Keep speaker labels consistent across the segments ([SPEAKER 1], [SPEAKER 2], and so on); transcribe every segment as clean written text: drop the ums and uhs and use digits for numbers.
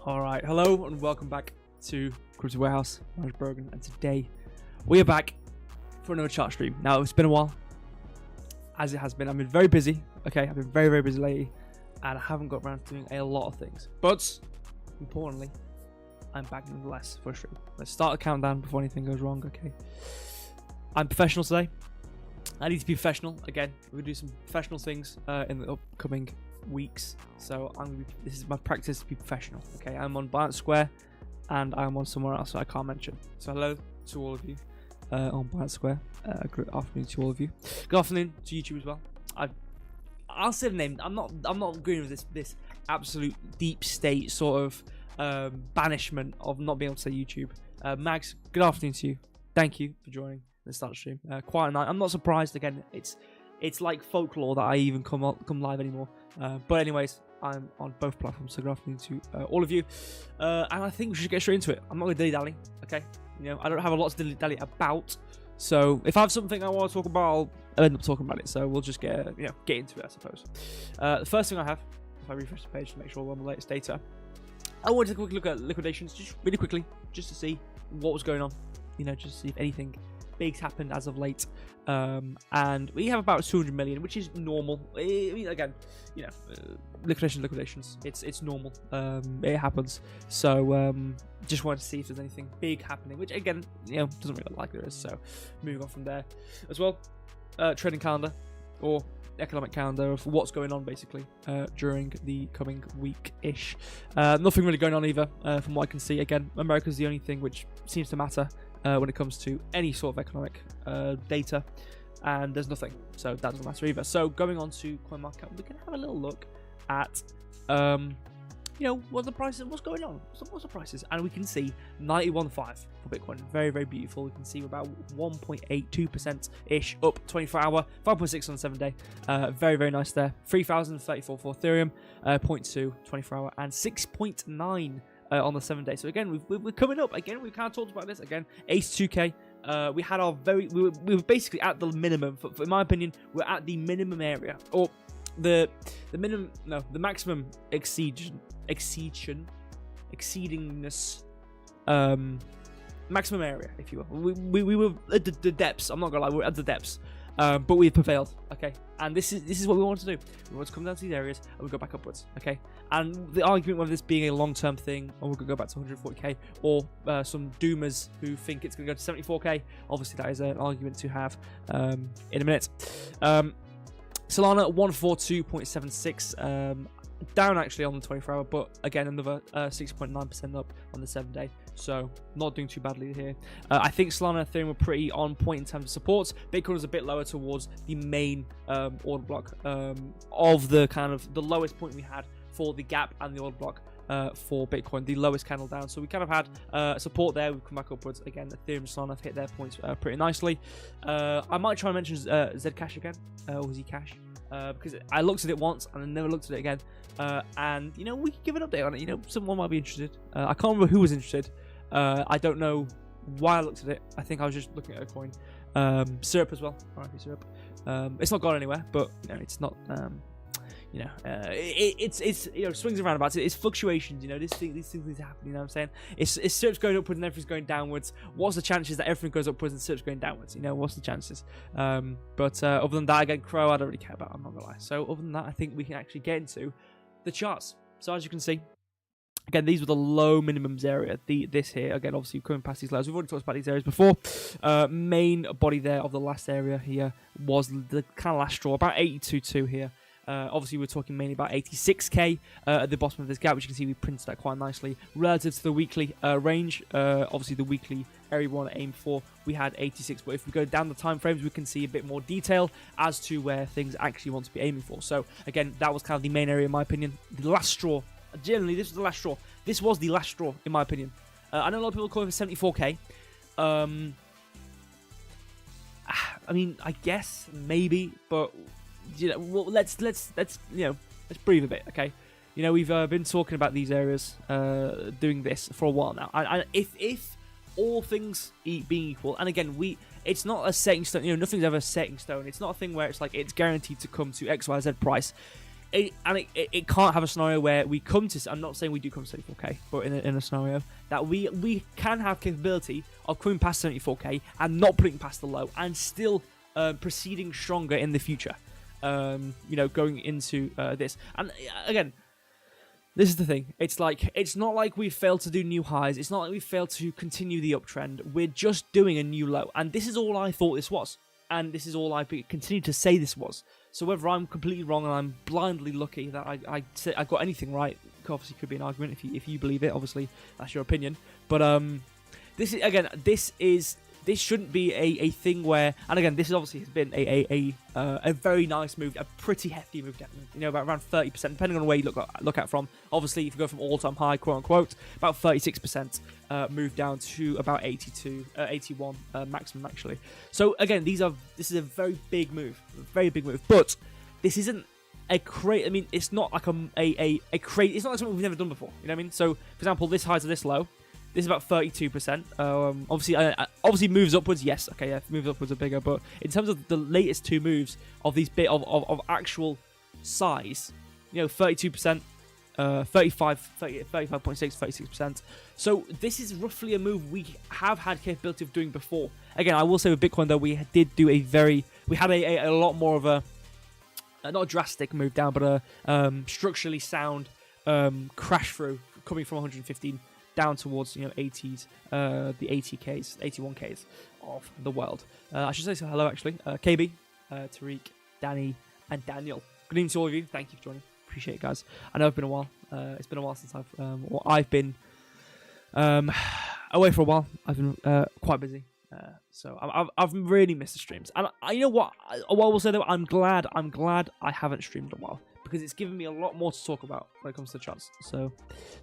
[SPEAKER 1] Alright, hello and welcome back to Crypto Warehouse. My name is Brogan, and today we are back for another chart stream. Now, it's been a while, as it has been. I've been very busy, okay? I've been very, very busy lately, and I haven't got around to doing a lot of things. But, importantly, I'm back nonetheless for a stream. Let's start a countdown before anything goes wrong, okay? I'm professional today. I need to be professional. Again, we're going to do some professional things in the upcoming weeks, so this is my practice to be professional. Okay, I'm on Binance Square and I'm on somewhere else that I can't mention. So hello to all of you on Binance Square. Good afternoon to all of you. Good afternoon to YouTube as well. I'll say the name. I'm not agreeing with this absolute deep state sort of banishment of not being able to say YouTube. Mags, good afternoon to you. Thank you for joining the start stream. Quite a night. I'm not surprised. Again, it's like folklore that I even come live anymore. But anyways, I'm on both platforms, so good afternoon to all of you. And I think we should get straight into it. I'm not going to dilly-dally, okay? You know, I don't have a lot to dilly-dally about. So if I have something I want to talk about, I'll end up talking about it. So we'll just get into it, I suppose. The first thing I have, if I refresh the page to make sure we're on the latest data, I wanted to quickly look at liquidations, just really quickly, just to see what was going on. You know, just to see if anything big's happened as of late, and we have about 200 million, which is normal. I mean, again, you know, liquidations. It's normal. It happens. So just wanted to see if there's anything big happening, which again, you know, doesn't really look like there is. So moving on from there, as well, trading calendar or economic calendar of what's going on basically during the coming week-ish. Nothing really going on either, from what I can see. Again, America's the only thing which seems to matter when it comes to any sort of economic data, and there's nothing, so that doesn't matter either. So going on to CoinMarketCap, we can have a little look at you know, what the prices, what's going on, what's the prices, and we can see 91.5 for Bitcoin. Very, very beautiful. We can see about 1.82% ish up 24 hour, 5.6 on the 7 day. Very, very nice there. 3,034 for Ethereum, 0.2 24 hour, and 6.9 on the 7 day. So again, we're coming up. Again, we kind of talked about this. Again, 82k. We had our we were basically at the minimum. For in my opinion, we're at the minimum area, or the minimum. No, the maximum exceedingness. Maximum area, if you will. We were at the depths. I'm not gonna lie, we're at the depths. But we've prevailed, okay? And this is what we want to do. We want to come down to these areas and we go back upwards, okay? And the argument whether this being a long-term thing or we could go back to 140k, or some doomers who think it's going to go to 74k, obviously that is an argument to have in a minute. Solana 142.76, down actually on the 24 hour, but again another 6.9% up on the 7 day, so not doing too badly here. I think Solana and Ethereum were pretty on point in terms of supports. Bitcoin was a bit lower towards the main order block of the kind of the lowest point we had for the gap and the order block for Bitcoin, the lowest candle down. So we kind of had support there. We've come back upwards again. Ethereum and Solana have hit their points pretty nicely. I might try and mention Zcash again, or Zcash, because I looked at it once and I never looked at it again. And you know, we could give an update on it. You know, someone might be interested. I can't remember who was interested. I don't know why I looked at it. I think I was just looking at a coin. Syrup as well. RIP Syrup. It's not gone anywhere, but you know, it's not. You know, it's you know, swings and roundabouts. It's fluctuations. You know, these things need to happen. You know what I'm saying? It's Syrup's going upwards and everything's going downwards. What's the chances that everything goes upwards and Syrup's going downwards? You know, what's the chances? But other than that, again, CRO, I don't really care about. I'm not gonna lie. So other than that, I think we can actually get into the charts. So as you can see, again, these were the low minimums area. This here, again, obviously coming past these lows. We've already talked about these areas before. Main body there of the last area here was the kind of last straw, about 82.2 here. Obviously, we're talking mainly about 86k at the bottom of this gap, which you can see we printed that quite nicely relative to the weekly range. Obviously, the weekly area we want to aim for, we had 86, but if we go down the time frames, we can see a bit more detail as to where things actually want to be aiming for. So again, that was kind of the main area in my opinion. The last straw. Generally, this was the last straw. This was the last straw in my opinion. I know a lot of people call it for 74k. I mean, I guess maybe, but you know, well, let's you know, let's breathe a bit, okay? You know, we've been talking about these areas, doing this for a while now. And if all things being equal, and again, it's not a set in stone. You know, nothing's ever set in stone. It's not a thing where it's like it's guaranteed to come to X, Y, Z price. it can't have a scenario where we come to. I'm not saying we do come to 74k, but in a scenario that we can have capability of coming past 74k and not putting past the low and still proceeding stronger in the future. Going into this. And again, this is the thing. It's not like we failed to do new highs. It's not like we failed to continue the uptrend. We're just doing a new low. And this is all I thought this was. And this is all I continue to say this was. So whether I'm completely wrong and I'm blindly lucky that I got anything right, obviously could be an argument if you believe it. Obviously, that's your opinion. But this shouldn't be a thing where, and again, this obviously has been a very nice move, a pretty hefty move, definitely. About around 30%, depending on where you look at from. Obviously, if you go from all-time high, quote unquote, about 36% move down to about 81 maximum actually. So again, this is a very big move, But this isn't a crazy. I mean, it's not like a crazy. It's not like something we've never done before. You know what I mean? So, for example, this high to this low. This is about 32%. Obviously moves upwards. Yes, okay, yeah, moves upwards are bigger. But in terms of the latest two moves of these of actual size, 32%, 35.6, 36%. So this is roughly a move we have had capability of doing before. Again, I will say with Bitcoin though, we did do we had a lot more of a not a drastic move down, but a structurally sound crash through coming from 115. Down towards 80s, the 80Ks, 81Ks of the world. I should say hello actually. KB, Tariq, Danny, and Daniel. Good evening to all of you. Thank you for joining. Appreciate it, guys. I know it's been a while. It's been a while since I've been away for a while. I've been quite busy. So I've really missed the streams. And you know what? What I will say though, I'm glad I haven't streamed in a while. Because it's given me a lot more to talk about when it comes to the charts. So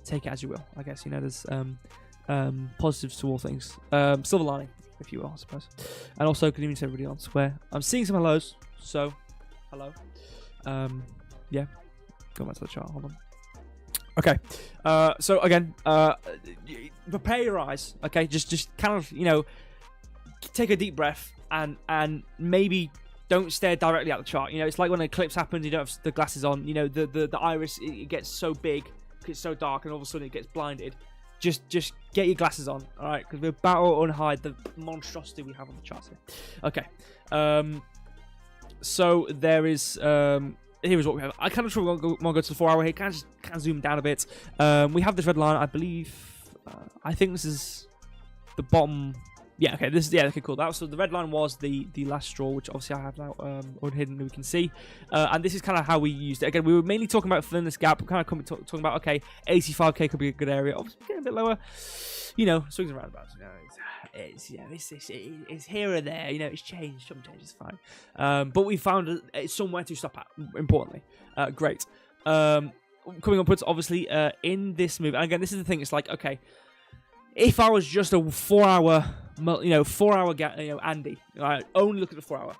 [SPEAKER 1] take it as you will. I guess there's positives to all things. Silver lining, if you will, I suppose. And also good evening to everybody on Square. I'm seeing some hellos, so hello. Yeah, go back to the chart. Hold on. Okay. So again, prepare your eyes. Okay, just kind of take a deep breath and maybe. Don't stare directly at the chart. It's like when an eclipse happens, you don't have the glasses on. The iris, it gets so big, it's so dark, and all of a sudden it gets blinded. Just get your glasses on, all right? Because we're about to unhide the monstrosity we have on the charts here. Okay. So there is. Here is what we have. I kind of want to go to the 4 hour here. Kind of zoom down a bit. We have this red line. I believe. I think this is the bottom. Yeah, okay, okay, cool. So the red line was the last straw, which obviously I have now hidden that we can see. And this is kind of how we used it. Again, we were mainly talking about filling this gap, kind of talking about, okay, 85k could be a good area. Obviously, getting a bit lower, swings and roundabouts. It's here or there, it's changed, some changes, fine. But we found it's somewhere to stop at, importantly. Great. Coming upwards, obviously, in this move, and again, this is the thing, it's like, okay, if I was just a 4 hour, 4 hour Andy, only look at the 4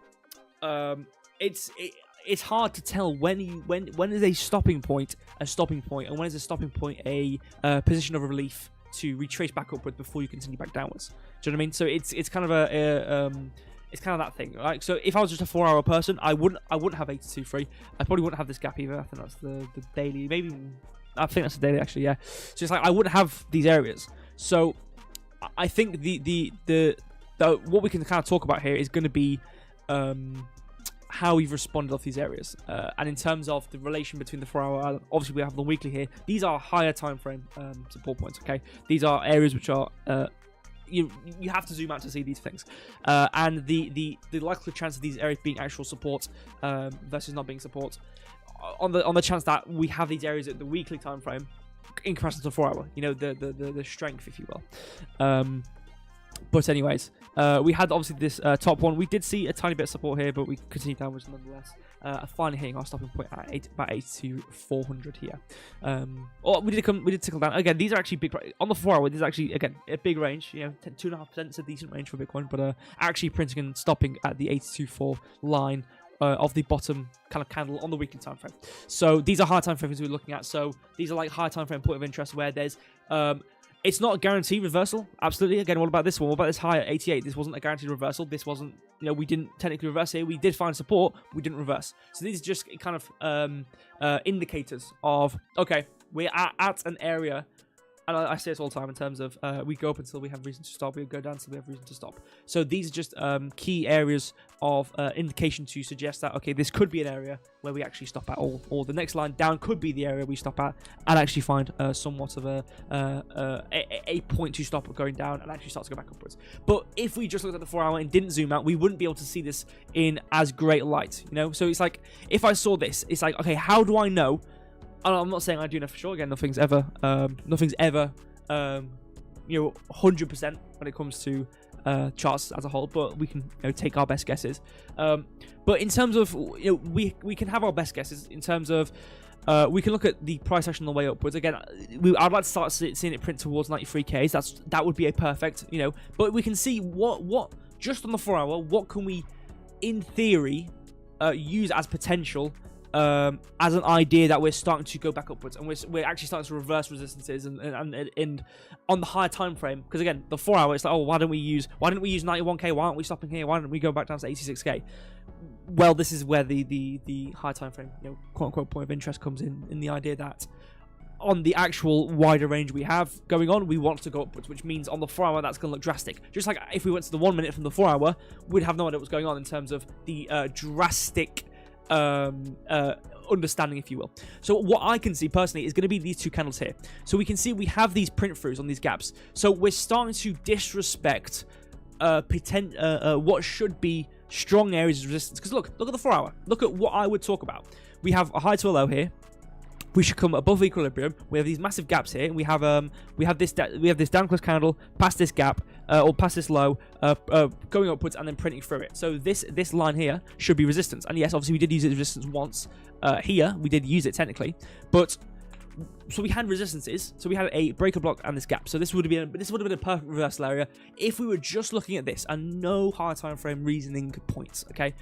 [SPEAKER 1] hour. It's hard to tell when is a stopping point, and when is a stopping point a position of relief to retrace back upward before you continue back downwards. Do you know what I mean? So it's kind of it's kind of that thing, right? So if I was just a 4 hour person, I wouldn't have 82.3. I probably wouldn't have this gap either. I think that's the daily, maybe. I think that's the daily actually. Yeah. So it's like I wouldn't have these areas. So I think the what we can kind of talk about here is going to be how we've responded off these areas, and in terms of the relation between the 4 hour, obviously we have the weekly here. These are higher time frame support points. Okay, these are areas which are you have to zoom out to see these things, and the likely chance of these areas being actual support versus not being support, on the chance that we have these areas at the weekly time frame. In comparison to the 4 hour, the strength, if you will. But anyways, we had obviously this top one. We did see a tiny bit of support here, but we continued downwards nonetheless. Finally hitting our stopping point at about 82,400 here. We did tickle down again. These are actually big on the 4 hour. This is actually again a big range. 2.5% is a decent range for Bitcoin, but actually printing and stopping at the 82.4 line. Of the bottom kind of candle on the weekly time frame. So these are high time frames we're looking at. So these are like high time frame point of interest where there's It's not a guaranteed reversal. Absolutely. Again, what about this one? What about this high at 88? This wasn't a guaranteed reversal. This wasn't, we didn't technically reverse here. We did find support. We didn't reverse. So these are just kind of indicators of, okay, we're at an area. And I say this all the time in terms of we go up until we have reason to stop. We go down until we have reason to stop. So these are just key areas of indication to suggest that, okay, this could be an area where we actually stop at, or the next line down could be the area we stop at and actually find somewhat of a point to stop going down and actually start to go back upwards. But if we just looked at the 4 hour and didn't zoom out, we wouldn't be able to see this in as great light, So it's like, if I saw this, it's like, okay, how do I know? I'm not saying I do know for sure. Again, nothing's ever 100% when it comes to charts as a whole, but we can take our best guesses. But in terms of we can have our best guesses in terms of we can look at the price action on the way upwards. Again, I'd like to start seeing it print towards 93Ks. That would be a perfect, But we can see what just on the 4 hour, what can we, in theory, use as potential. As an idea that we're starting to go back upwards, and we're actually starting to reverse resistances and on the higher time frame. Because again, the 4 hour, it's like, oh, why didn't we use 91K? Why aren't we stopping here? Why don't we go back down to 86K? Well, this is where the high time frame, quote unquote, point of interest comes in the idea that on the actual wider range we have going on, we want to go upwards, which means on the 4 hour that's going to look drastic. Just like if we went to the 1 minute from the 4 hour, we'd have no idea what's going on in terms of the drastic understanding, if you will. So what I can see personally is going to be these two candles here. So we can see we have these print throughs on these gaps. So we're starting to disrespect what should be strong areas of resistance. Because look at the 4 hour. Look at what I would talk about. We have a high to a low here. We should come above equilibrium. We have these massive gaps here. We have this down close candle past this gap or past this low, going upwards and then printing through it. So this line here should be resistance. And yes, obviously we did use it as resistance once. Here we did use it technically, but so we had resistances. So we had a breaker block and this gap. So this would have been a perfect reversal area if we were just looking at this and no higher time frame reasoning points. Okay.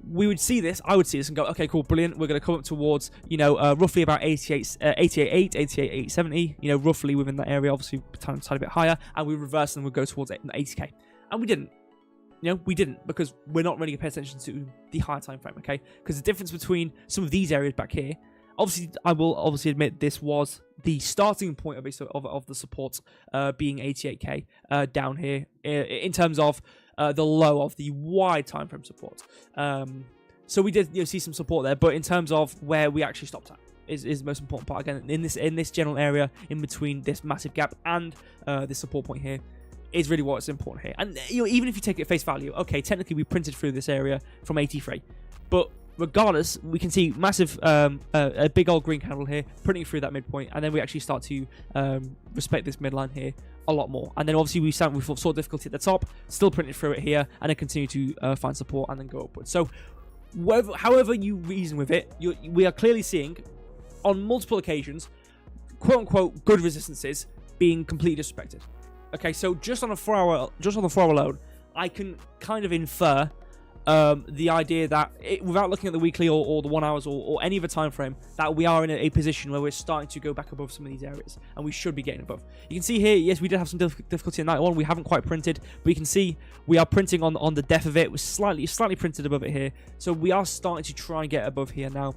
[SPEAKER 1] We would see this, I would see this and go, okay, cool, brilliant. We're going to come up towards, roughly about 88.870, roughly within that area, obviously a tiny bit higher, and we reverse and we'll go towards 80K. And we didn't. We didn't, because we're not really going to pay attention to the higher time frame, okay? Because the difference between some of these areas back here, obviously, I will obviously admit this was the starting point of the support being 88K down here in terms of the low of the wide time frame support. So we did see some support there, but in terms of where we actually stopped at is the most important part. Again, in this general area in between this massive gap and this support point here is really what's important here. And even if you take it at face value, okay, technically we printed through this area from 83, but regardless, we can see massive, a big old green candle here, printing through that midpoint, and then we actually start to respect this midline here a lot more. And then obviously we saw difficulty at the top, still printing through it here, and then continue to find support and then go upwards. So however you reason with it, we are clearly seeing on multiple occasions, quote unquote, good resistances being completely disrespected. Okay, so just on the 4 hour alone, I can kind of infer the idea that without looking at the weekly or the 1 hours or any other time frame, that we are in a position where we're starting to go back above some of these areas, and we should be getting above. You can see here, yes, we did have some difficulty in night one. We haven't quite printed, but you can see we are printing on the depth of it. We're slightly printed above it here, so we are starting to try and get above here now.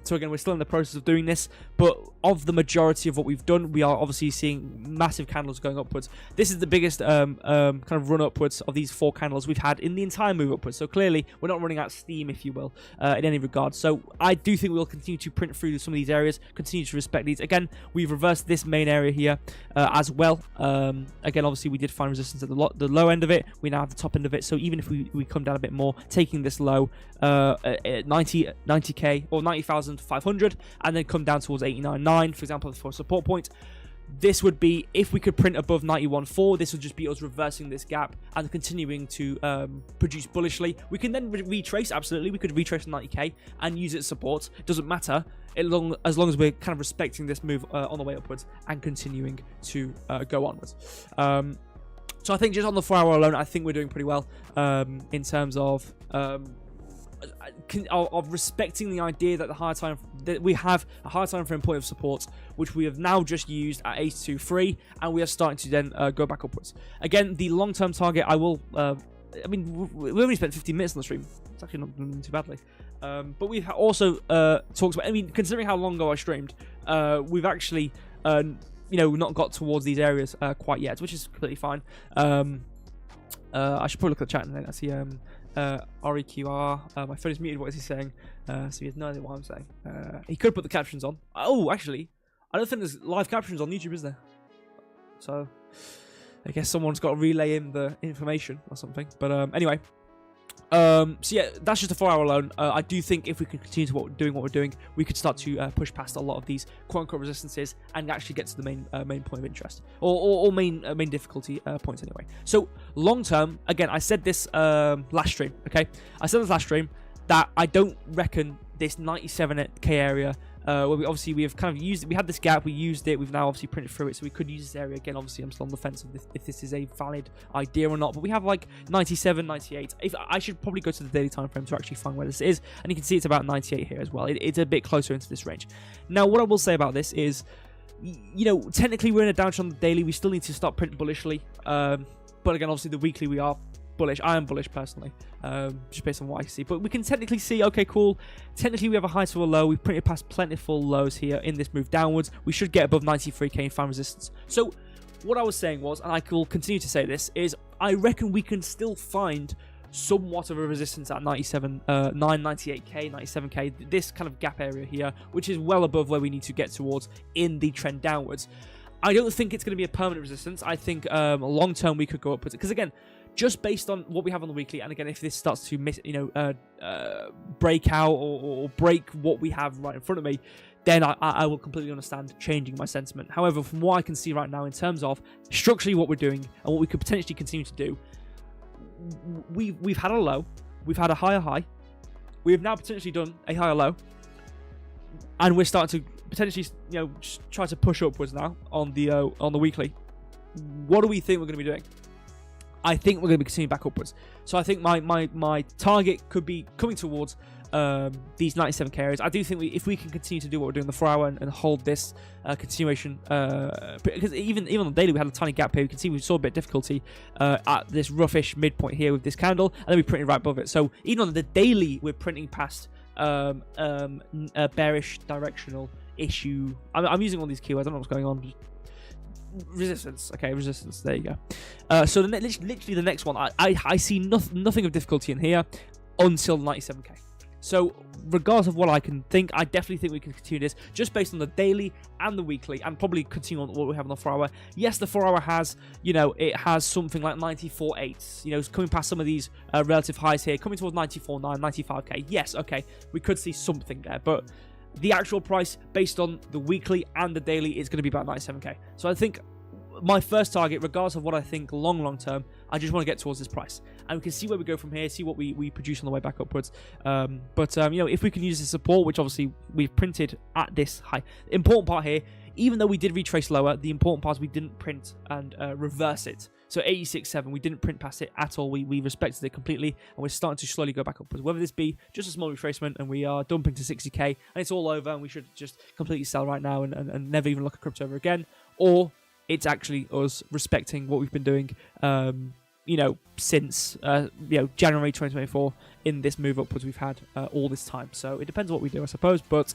[SPEAKER 1] So again, we're still in the process of doing this, but of the majority of what we've done, we are obviously seeing massive candles going upwards. This is the biggest kind of run upwards of these 4 candles we've had in the entire move upwards. So clearly, we're not running out of steam, if you will, in any regard. So I do think we'll continue to print through some of these areas, continue to respect these. Again, we've reversed this main area here as well. Again, obviously, we did find resistance at the low end of it. We now have the top end of it. So even if we come down a bit more, taking this low at 90K or 90,500, and then come down towards 89.9, for example, for a support point. This would be, if we could print above 91.4, this would just be us reversing this gap and continuing to produce bullishly. We can then retrace, absolutely. We could retrace 90K and use it as support. It doesn't matter, as long as we're kind of respecting this move on the way upwards and continuing to go onwards. So I think just on the 4 hour alone, I think we're doing pretty well in terms of of respecting the idea that we have a higher time frame point of support, which we have now just used at 82.3, and we are starting to then go back upwards. Again, the long-term target, I will. I mean, we only spent 15 minutes on the stream. It's actually not doing too badly. But we've also talked about. I mean, considering how long ago I streamed, we've actually, not got towards these areas quite yet, which is completely fine. I should probably look at the chat and then I see REQR. My phone is muted. What is he saying? So he has no idea what I'm saying. He could put the captions on. Oh, actually, I don't think there's live captions on YouTube, is there? So I guess someone's got to relay him the information or something. But anyway. So yeah, that's just a 4 hour alone. I do think if we can continue to what we're doing, we could start to push past a lot of these quote-unquote resistances and actually get to the main point of interest or main difficulty points anyway. So long term, again, I said this last stream. Okay, I said this last stream that I don't reckon this 97k area. Where we have kind of used it. We had this gap, we used it, we've now obviously printed through it, so we could use this area again. Obviously, I'm still on the fence of if this is a valid idea or not, but we have like 97, 98. I should probably go to the daily time frame to actually find where this is, and you can see it's about 98 here as well. It's a bit closer into this range. Now, what I will say about this is, technically we're in a downtrend on the daily. We still need to start printing bullishly, but again, obviously the weekly we are bullish. I am bullish personally, just based on what I see. But we can technically see, okay, cool. Technically, we have a high to a low. We've printed past plentiful lows here in this move downwards. We should get above 93k and find resistance. So what I was saying was, and I will continue to say this, is I reckon we can still find somewhat of a resistance at 98k, 97k, this kind of gap area here, which is well above where we need to get towards in the trend downwards. I don't think it's going to be a permanent resistance. I think long term we could go upwards, because again, just based on what we have on the weekly, and again, if this starts to break out or break what we have right in front of me, then I will completely understand changing my sentiment. However, from what I can see right now in terms of structurally what we're doing and what we could potentially continue to do, we've had a low, we've had a higher high, we have now potentially done a higher low, and we're starting to potentially just try to push upwards now on the weekly. What do we think we're going to be doing? I think we're going to be continuing back upwards. So I think my target could be coming towards these 97k areas. I do think if we can continue to do what we're doing the 4 hour and hold this continuation, because even on the daily we had a tiny gap here. We can see we saw a bit of difficulty at this roughish midpoint here with this candle, and then we printed right above it. So even on the daily we're printing past a bearish directional issue. I'm using all these keywords. I don't know what's going on. Resistance. Okay, resistance. There you go. So literally the next one, I see nothing of difficulty in here until 97k. So regardless of what I can think, I definitely think we can continue this just based on the daily and the weekly, and probably continue on what we have on the 4 hour. Yes, the 4 hour has, it has something like 94.8. It's coming past some of these relative highs here, coming towards 94.9, 95k. Yes, okay, we could see something there, but the actual price based on the weekly and the daily is going to be about 97k. So I think my first target, regardless of what I think long term, I just want to get towards this price, and we can see where we go from here, see what we produce on the way back upwards. But if we can use the support, which obviously we've printed at this high, the important part here, even though we did retrace lower, the important part is we didn't print and reverse it. So 86.7, we didn't print past it at all. We respected it completely, and we're starting to slowly go back upwards. Whether this be just a small retracement and we are dumping to 60k and it's all over and we should just completely sell right now and never even look at crypto ever again, or it's actually us respecting what we've been doing, since January 2024 in this move upwards we've had all this time. So it depends on what we do, I suppose, but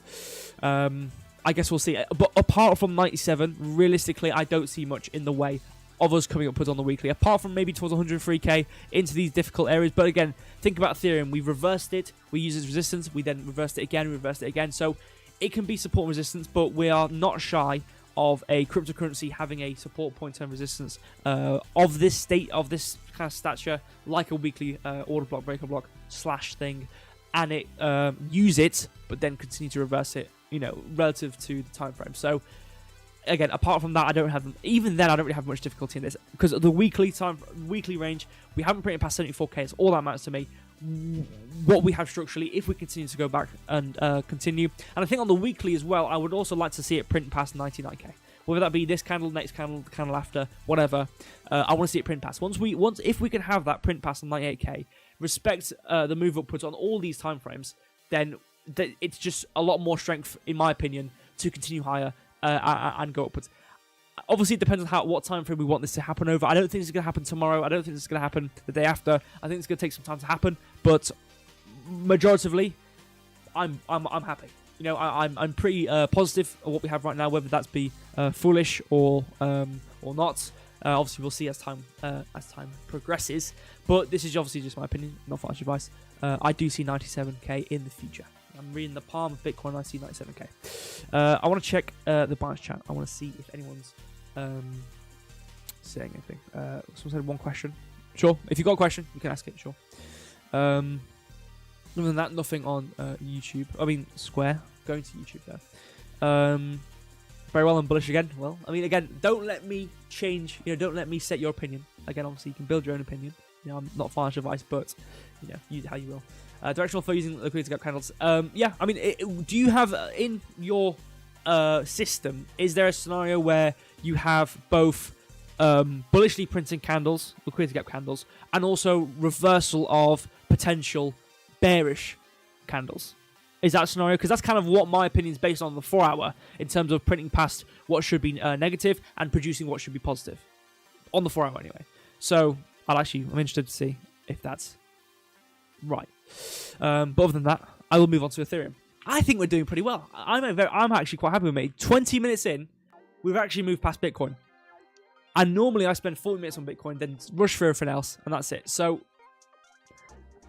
[SPEAKER 1] I guess we'll see. But apart from 97, realistically, I don't see much in the way of us coming upwards on the weekly, apart from maybe towards 103k into these difficult areas. But again, think about Ethereum. We reversed it, we used its resistance, we then reversed it again, so it can be support and resistance, but we are not shy of a cryptocurrency having a support point and resistance of this state, of this kind of stature, like a weekly order block, breaker block / thing, and it use it, but then continue to reverse it, relative to the time frame. So again, apart from that, I don't really have much difficulty in this, because of the weekly range, we haven't printed past 74k. It's all that matters to me. What we have structurally, if we continue to go back and continue, and I think on the weekly as well, I would also like to see it print past 99k. Whether that be this candle, next candle, the candle after, whatever, I want to see it print past. If we can have that print past 98k, respect the move upwards on all these time frames, then it's just a lot more strength, in my opinion, to continue higher and go upwards. Obviously, it depends on what time frame we want this to happen over. I don't think it's going to happen tomorrow. I don't think it's going to happen the day after. I think it's going to take some time to happen. But majoritively, I'm happy. You know, I'm pretty positive of what we have right now, whether that's be foolish or not. Obviously, we'll see as time progresses. But this is obviously just my opinion, not financial advice. I do see 97k in the future. I'm reading the palm of Bitcoin. I see 97k. I want to check the Binance chat. I want to see if anyone's saying anything. Someone said one question. Sure. If you've got a question, you can ask it. Sure. Other than that, nothing on YouTube. I mean, Square. Going to YouTube there. Very well, I'm bullish again. Well, I mean, again, don't let me change. You know, don't let me set your opinion. Again, obviously, you can build your own opinion. You know, I'm not financial advice, but you know, use it how you will. Directional flow using liquidity gap candles. Yeah, I mean, do you have in your system? Is there a scenario where you have both bullishly printing candles, liquidity gap candles, and also reversal of potential bearish candles? Is that a scenario? Because that's kind of what my opinion is based on the 4 hour in terms of printing past what should be negative and producing what should be positive on the 4 hour anyway. So I'm interested to see if that's right. But other than that, I will move on to Ethereum. I think we're doing pretty well. I'm actually quite happy with me. 20 minutes in, we've actually moved past Bitcoin. And normally I spend 40 minutes on Bitcoin, then rush through everything else, and that's it. So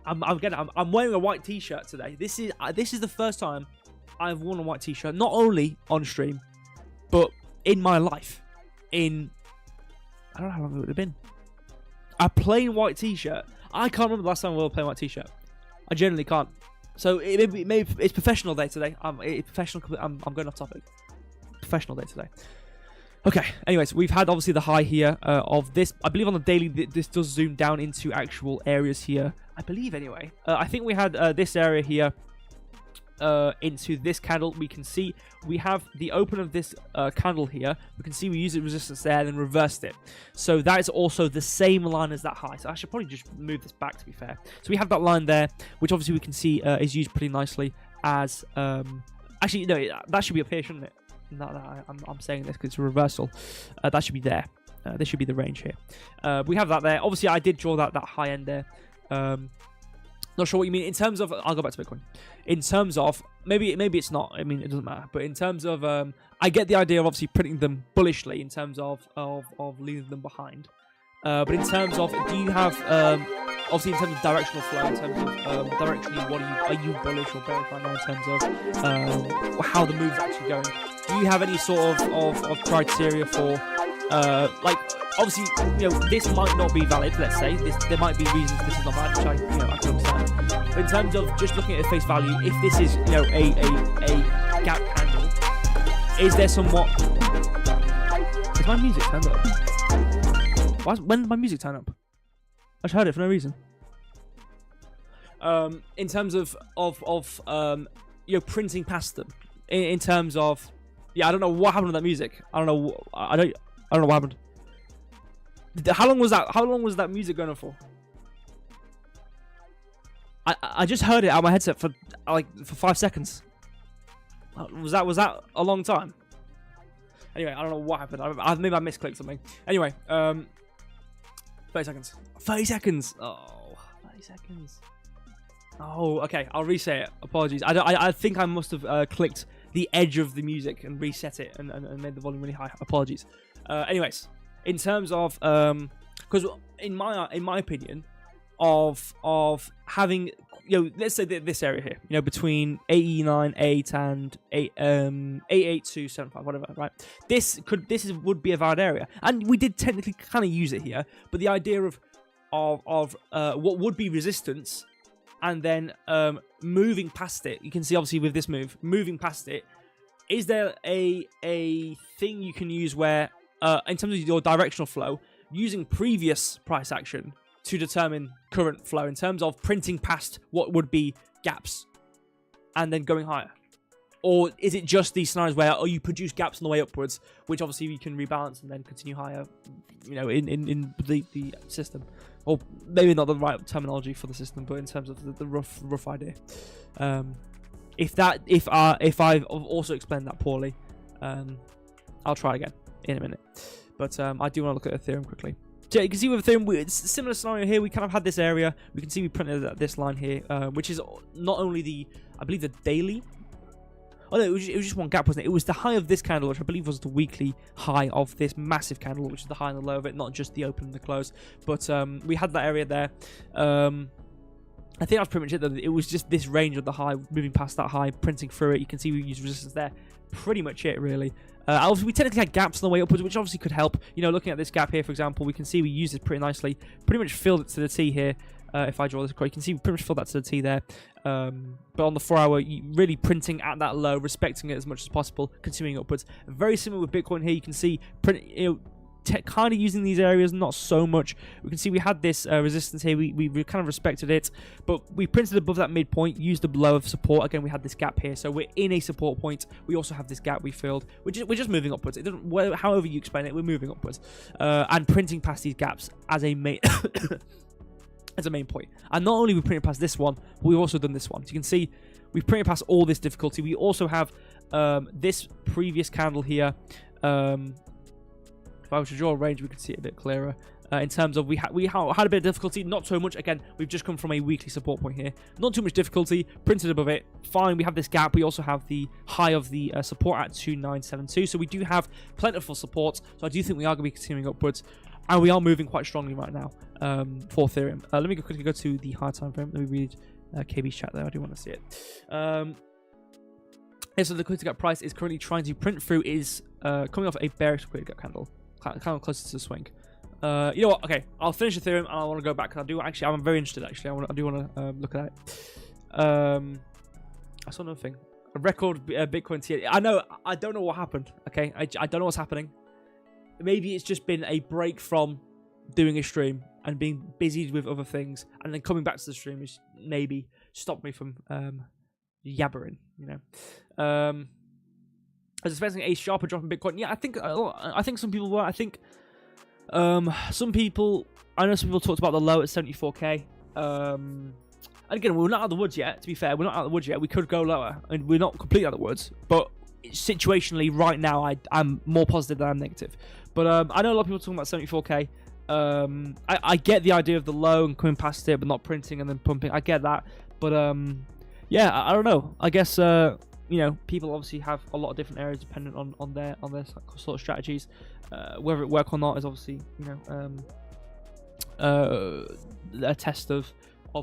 [SPEAKER 1] I'm wearing a white t-shirt today. This is the first time I've worn a white t-shirt, not only on stream, but in my life. I don't know how long it would have been. A plain white t-shirt. I can't remember the last time I wore a plain white t-shirt. I generally can't. So maybe it's professional day today. I'm going off topic. Professional day today. Okay, anyways, we've had obviously the high here of this. I believe on the daily, this does zoom down into actual areas here. I believe anyway. I think we had this area here into this candle. We can see we have the open of this candle here. We can see we used resistance there and then reversed it. So that is also the same line as that high. So I should probably just move this back, to be fair. So we have that line there, which obviously we can see is used pretty nicely as... actually, no, that should be up here, shouldn't it? No, I'm saying this because it's a reversal. That should be there. This should be the range here. We have that there. Obviously, I did draw that high end there. Not sure what you mean in terms of. I'll go back to Bitcoin. In terms of maybe it's not. I mean, it doesn't matter. But in terms of, I get the idea of obviously printing them bullishly in terms of leaving them behind. But in terms of, do you have obviously in terms of directional flow, in terms of directionally, what are you bullish or bearish right now in terms of how the move's actually going? Do you have any sort of criteria for like obviously this might not be valid, let's say there might be reasons this is not valid, which I can understand. But in terms of just looking at the face value, if this is a gap candle, is there somewhat? Is my music turned up? When did my music turn up? I just heard it for no reason. In terms of printing past them, in terms of. Yeah, I don't know what happened to that music. I don't know what happened. How long was that? How long was that music going on for? I just heard it out of my headset for 5 seconds. Was that a long time? Anyway, I don't know what happened. Maybe I misclicked something. Anyway, 30 seconds. 30 seconds. Oh, 30 seconds. Oh, okay. I'll reset it. Apologies. I think I must have clicked the edge of the music and reset it and made the volume really high. Apologies. Anyways, in terms of because in my opinion of having let's say this area here, between 8E9, 8 and 88275, whatever, right? This would be a valid area, and we did technically kind of use it here, but the idea of what would be resistance. And then moving past it, you can see obviously with this move, moving past it, is there a thing you can use where, in terms of your directional flow, using previous price action to determine current flow in terms of printing past what would be gaps and then going higher? Or is it just these scenarios where you produce gaps on the way upwards, which obviously you can rebalance and then continue higher, you know, in the system, or maybe not the right terminology for the system, but in terms of the rough idea. If I've also explained that poorly, I'll try again in a minute. But I do want to look at Ethereum quickly. So you can see with Ethereum, it's a similar scenario here. We kind of had this area. We can see we printed this line here, which is not only I believe the daily. Oh no, it was just one gap, wasn't it? It was the high of this candle, which I believe was the weekly high of this massive candle, which is the high and the low of it, not just the open and the close. But we had that area there. I think that's pretty much it, though. It was just this range of the high, moving past that high, printing through it. You can see we use resistance there. Pretty much it, really. Obviously, we technically had gaps on the way upwards, which obviously could help. You know, looking at this gap here, for example, we can see we used it pretty nicely. Pretty much filled it to the T here. If I draw this correctly, you can see we pretty much filled that to the T there. But on the 4 hour, really printing at that low, respecting it as much as possible, continuing upwards. Very similar with Bitcoin here. You can see, kind of using these areas, not so much. We can see we had this resistance here. We kind of respected it, but we printed above that midpoint, used the low of support. Again, we had this gap here, so we're in a support point. We also have this gap we filled. We're just moving upwards. It doesn't, however you explain it, we're moving upwards and printing past these gaps as a main as a main point. And not only we printed past this one, but we've also done this one. So you can see we've printed past all this difficulty. We also have this previous candle here. If I were to draw a range, we could see it a bit clearer. In terms of we had a bit of difficulty, not so much. Again, we've just come from a weekly support point here. Not too much difficulty, printed above it. Fine, we have this gap. We also have the high of the support at 2972. So we do have plentiful support. So I do think we are going to be continuing upwards. And we are moving quite strongly right now for Ethereum. Let me quickly go to the high time frame. Let me read KB's chat there. I do want to see it. So the liquidity gap price is currently trying to print through is coming off a bearish liquidity gap candle. Kind of closer to the swing. You know what? Okay, I'll finish Ethereum and I want to go back. I'm very interested actually. I do want to look at it. I saw another thing. A record Bitcoin TN. I don't know what happened. Okay, I don't know what's happening. Maybe it's just been a break from doing a stream and being busy with other things, and then coming back to the stream is maybe stopped me from yabbering. You know. I was expecting a sharper drop in Bitcoin. Yeah, I think some people were. I think some people. I know some people talked about the low at 74k. And again, we're not out of the woods yet. To be fair, we're not out of the woods yet. We could go lower, and we're not completely out of the woods. But situationally, right now, I'm more positive than I'm negative. But I know a lot of people talking about 74k. I get the idea of the low and coming past it, but not printing and then pumping. I get that. But yeah, I don't know. I guess you know, people obviously have a lot of different areas dependent on their sort of strategies. Whether it work or not is obviously, you know, a test of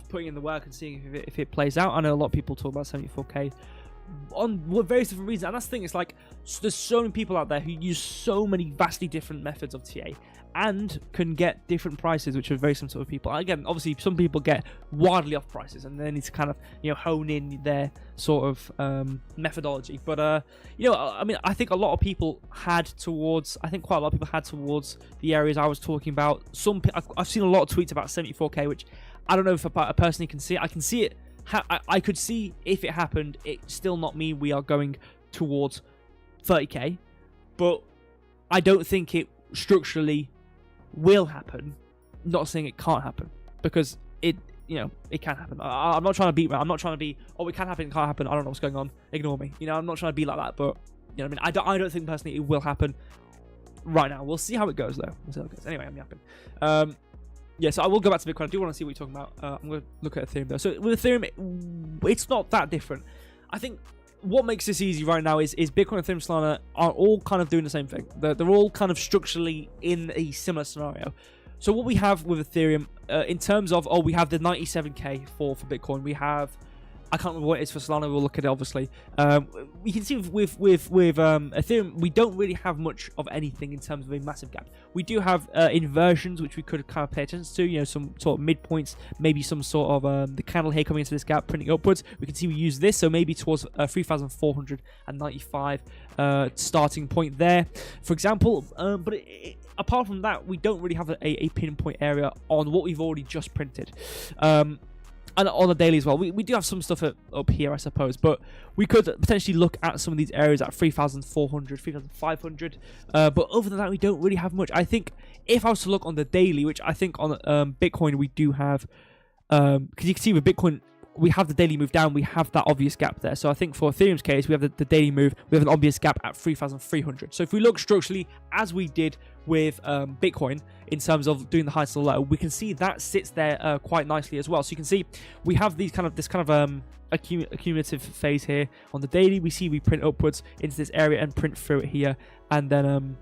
[SPEAKER 1] putting in the work and seeing if it plays out. I know a lot of people talk about 74k on various different reasons, and that's the thing. It's like there's so many people out there who use so many vastly different methods of TA and can get different prices, which are very similar to other people. Again, obviously, some people get wildly off prices, and they need to kind of, you know, hone in their sort of methodology. But you know, I mean, I think a lot of people had towards. I think quite a lot of people had towards the areas I was talking about. I've seen a lot of tweets about 74k, which I don't know if I personally can see it. I can see it. I could see if it happened, it still not mean we are going towards 30k, but I don't think it structurally will happen. Not saying it can't happen, because it can happen. I'm not trying to beat. I'm not trying to be. Oh, it can happen. It can't happen. I don't know what's going on. Ignore me. You know, I'm not trying to be like that. But you know what I mean. I don't think personally it will happen right now. We'll see how it goes though. We'll see how it goes. Anyway, I'm yapping. Yeah, so I will go back to Bitcoin. I do want to see what you're talking about. I'm going to look at Ethereum though. So with Ethereum, it's not that different. I think what makes this easy right now is Bitcoin, Ethereum, Solana are all kind of doing the same thing. They're all kind of structurally in a similar scenario. So what we have with Ethereum, in terms of, we have the 97k for Bitcoin. We have, I can't remember what it is for Solana. We'll look at it, obviously. We can see with Ethereum, we don't really have much of anything in terms of a massive gap. We do have inversions, which we could kind of pay attention to, you know, some sort of midpoints, maybe some sort of the candle here coming into this gap, printing upwards. We can see we use this, so maybe towards 3,495 starting point there, for example. But apart from that, we don't really have a pinpoint area on what we've already just printed. and on the daily as well. We do have some stuff up here, I suppose, but we could potentially look at some of these areas at 3,400, 3,500. But other than that, we don't really have much. I think if I was to look on the daily, which I think on Bitcoin we do have, because you can see with Bitcoin, we have the daily move down, we have that obvious gap there. So I think for Ethereum's case, we have the daily move, we have an obvious gap at 3,300. So if we look structurally, as we did with Bitcoin, in terms of doing the high to the low, we can see that sits there quite nicely as well. So you can see we have this kind of accumulative phase here on the daily. We see we print upwards into this area and print through it here, and then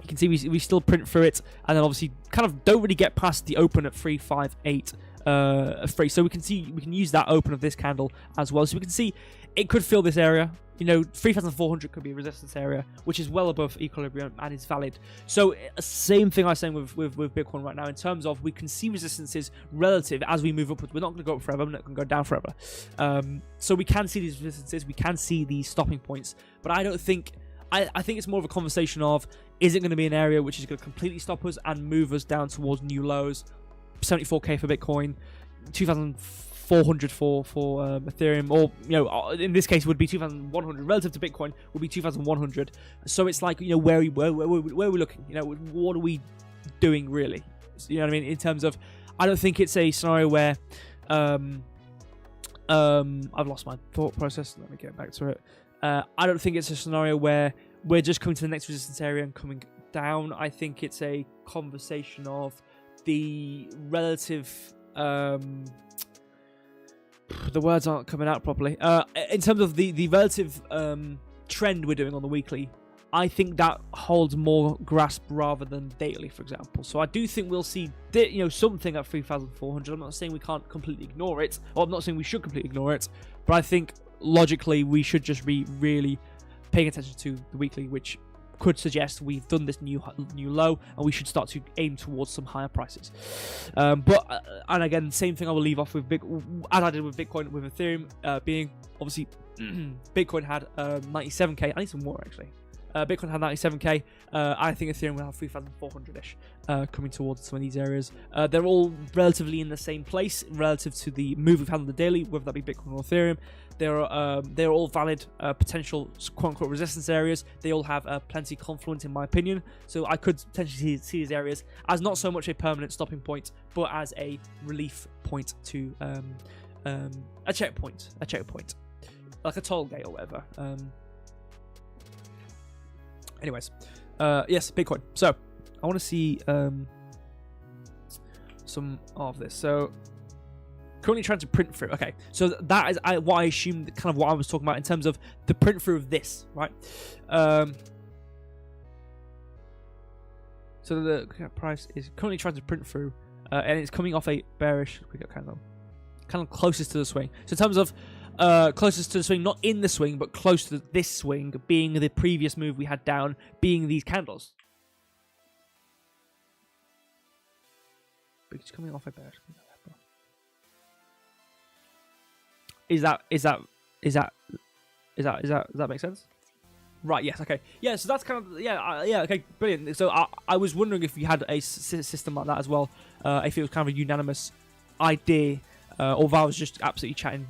[SPEAKER 1] you can see we still print through it, and then obviously kind of don't really get past the open at 358. Free. So we can use that open of this candle as well. So we can see it could fill this area. 3,400 could be a resistance area, which is well above equilibrium and is valid. So same thing I was saying with Bitcoin right now, in terms of we can see resistances relative as we move upwards. We're not going to go up forever. We're not going to go down forever. So we can see these resistances. We can see these stopping points. But I don't think. I think it's more of a conversation of, is it going to be an area which is going to completely stop us and move us down towards new lows? 74k for Bitcoin, 2,400 for Ethereum, or in this case would be 2,100 relative to Bitcoin would be 2,100. So it's like, where are we looking? What are we doing really? You know what I mean? In terms of, I don't think it's a scenario where I've lost my thought process. Let me get back to it. I don't think it's a scenario where we're just coming to the next resistance area and coming down. I think it's a conversation of the relative the words aren't coming out properly in terms of the relative trend we're doing on the weekly. I think that holds more grasp rather than daily, for example. So I do think we'll see something at 3,400. I'm not saying we can't completely ignore it, or I'm not saying we should completely ignore it, but I think logically we should just be really paying attention to the weekly, which could suggest we've done this new low and we should start to aim towards some higher prices. And again, same thing I will leave off with as I did with Bitcoin, with Ethereum being obviously Bitcoin had 97k. I need some more actually. Bitcoin had 97k. I think Ethereum will have 3,400-ish coming towards some of these areas. They're all relatively in the same place relative to the move we've had on the daily, whether that be Bitcoin or Ethereum. They're all valid potential quote-unquote resistance areas. They all have plenty confluent, in my opinion. So I could potentially see these areas as not so much a permanent stopping point, but as a relief point to a checkpoint, like a toll gate or whatever. Anyways, yes, Bitcoin. So I want to see some of this. So currently trying to print through. Okay, so that is what I assumed, kind of what I was talking about in terms of the print through of this, right? So the price is currently trying to print through, and it's coming off a bearish kind of closest to the swing. So in terms of closest to the swing, not in the swing, but close to this swing, being the previous move we had down, being these candles. But it's coming off a bearish. Does that make sense? Right, yes, okay. Yeah, so that's kind of, okay, brilliant. So I was wondering if you had a system like that as well, if it was kind of a unanimous idea, or if I was just absolutely chatting,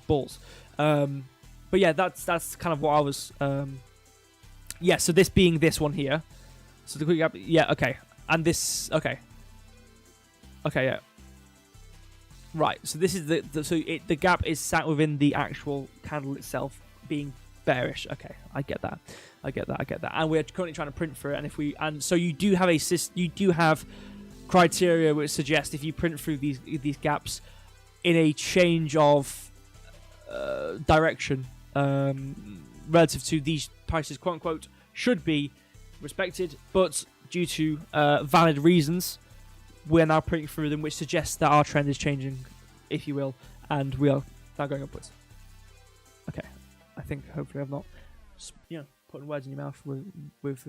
[SPEAKER 1] balls. But yeah, that's kind of what I was, so this being this one here. So the quick gap, yeah, okay. And this, okay, yeah. Right, so this is the gap is sat within the actual candle itself being bearish. Okay, I get that. And we're currently trying to print for it. And so you do have criteria which suggest if you print through these gaps in a change of direction relative to these prices, quote unquote, should be respected, but due to valid reasons, we're now printing through them, which suggests that our trend is changing, if you will, and we are now going upwards. Okay, I think hopefully I've not, putting words in your mouth with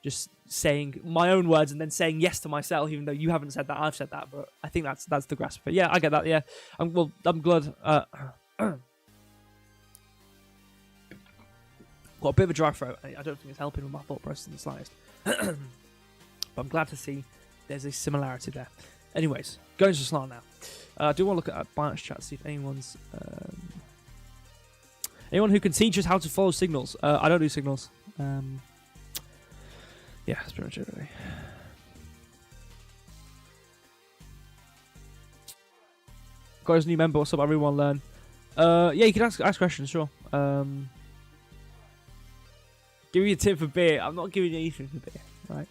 [SPEAKER 1] just saying my own words and then saying yes to myself, even though you haven't said that, I've said that. But I think that's the grasp. But yeah, I get that. Yeah, I'm glad. Got a bit of a dry throat. I don't think it's helping with my thought process in the slightest. But I'm glad to see there's a similarity there. Anyways, going to Solana now. I do want to look at Binance chat, see if anyone's anyone who can teach us how to follow signals. I don't do signals. Yeah, that's pretty much it, really. Guys, new member, what's up? Everyone learn. Yeah, you can ask questions, sure. Give me a tip for beer. I'm not giving you anything for beer, right?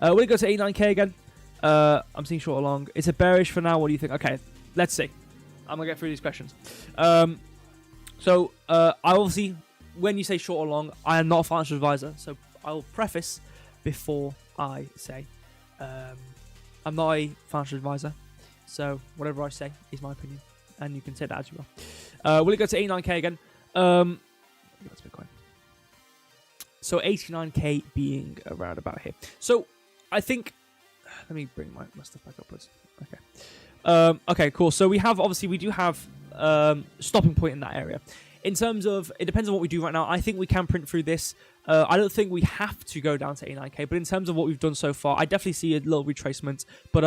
[SPEAKER 1] We're going to go to 89k again. I'm seeing short or long. It's a bearish for now. What do you think? Okay, let's see. I'm going to get through these questions. So, I obviously, when you say short or long, I am not a financial advisor. So, I'll preface before I say, I'm not a financial advisor. So, whatever I say is my opinion. And you can take that as you will. Will it go to 89k again? That's Bitcoin. So 89k being around about here. So I think, let me bring my stuff back upwards. Okay. Okay, cool. So we do have stopping point in that area. In terms of, it depends on what we do right now. I think we can print through this. I don't think we have to go down to 89k, but in terms of what we've done so far, I definitely see a little retracement. But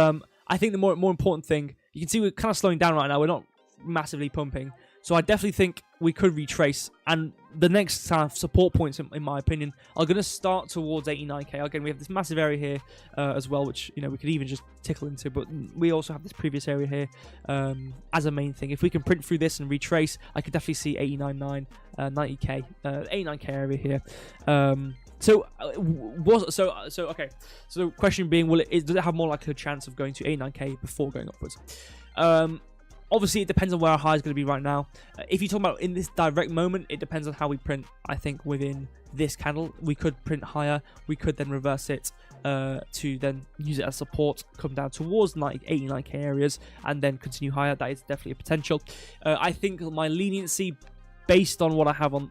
[SPEAKER 1] I think the more important thing, you can see we're kind of slowing down right now. We're not massively pumping. So I definitely think we could retrace, and the next support points, in my opinion, are going to start towards 89k. Again, we have this massive area here as well, which we could even just tickle into, but we also have this previous area here as a main thing. If we can print through this and retrace, I could definitely see 89.9, 90k, 89k area here. Okay. So the question being, does it have more likely a chance of going to 89k before going upwards? Obviously, it depends on where our high is going to be right now. If you're talking about in this direct moment, it depends on how we print. I think within this candle, we could print higher. We could then reverse it to then use it as support, come down towards 89k areas, and then continue higher. That is definitely a potential. I think my leniency, based on what I have on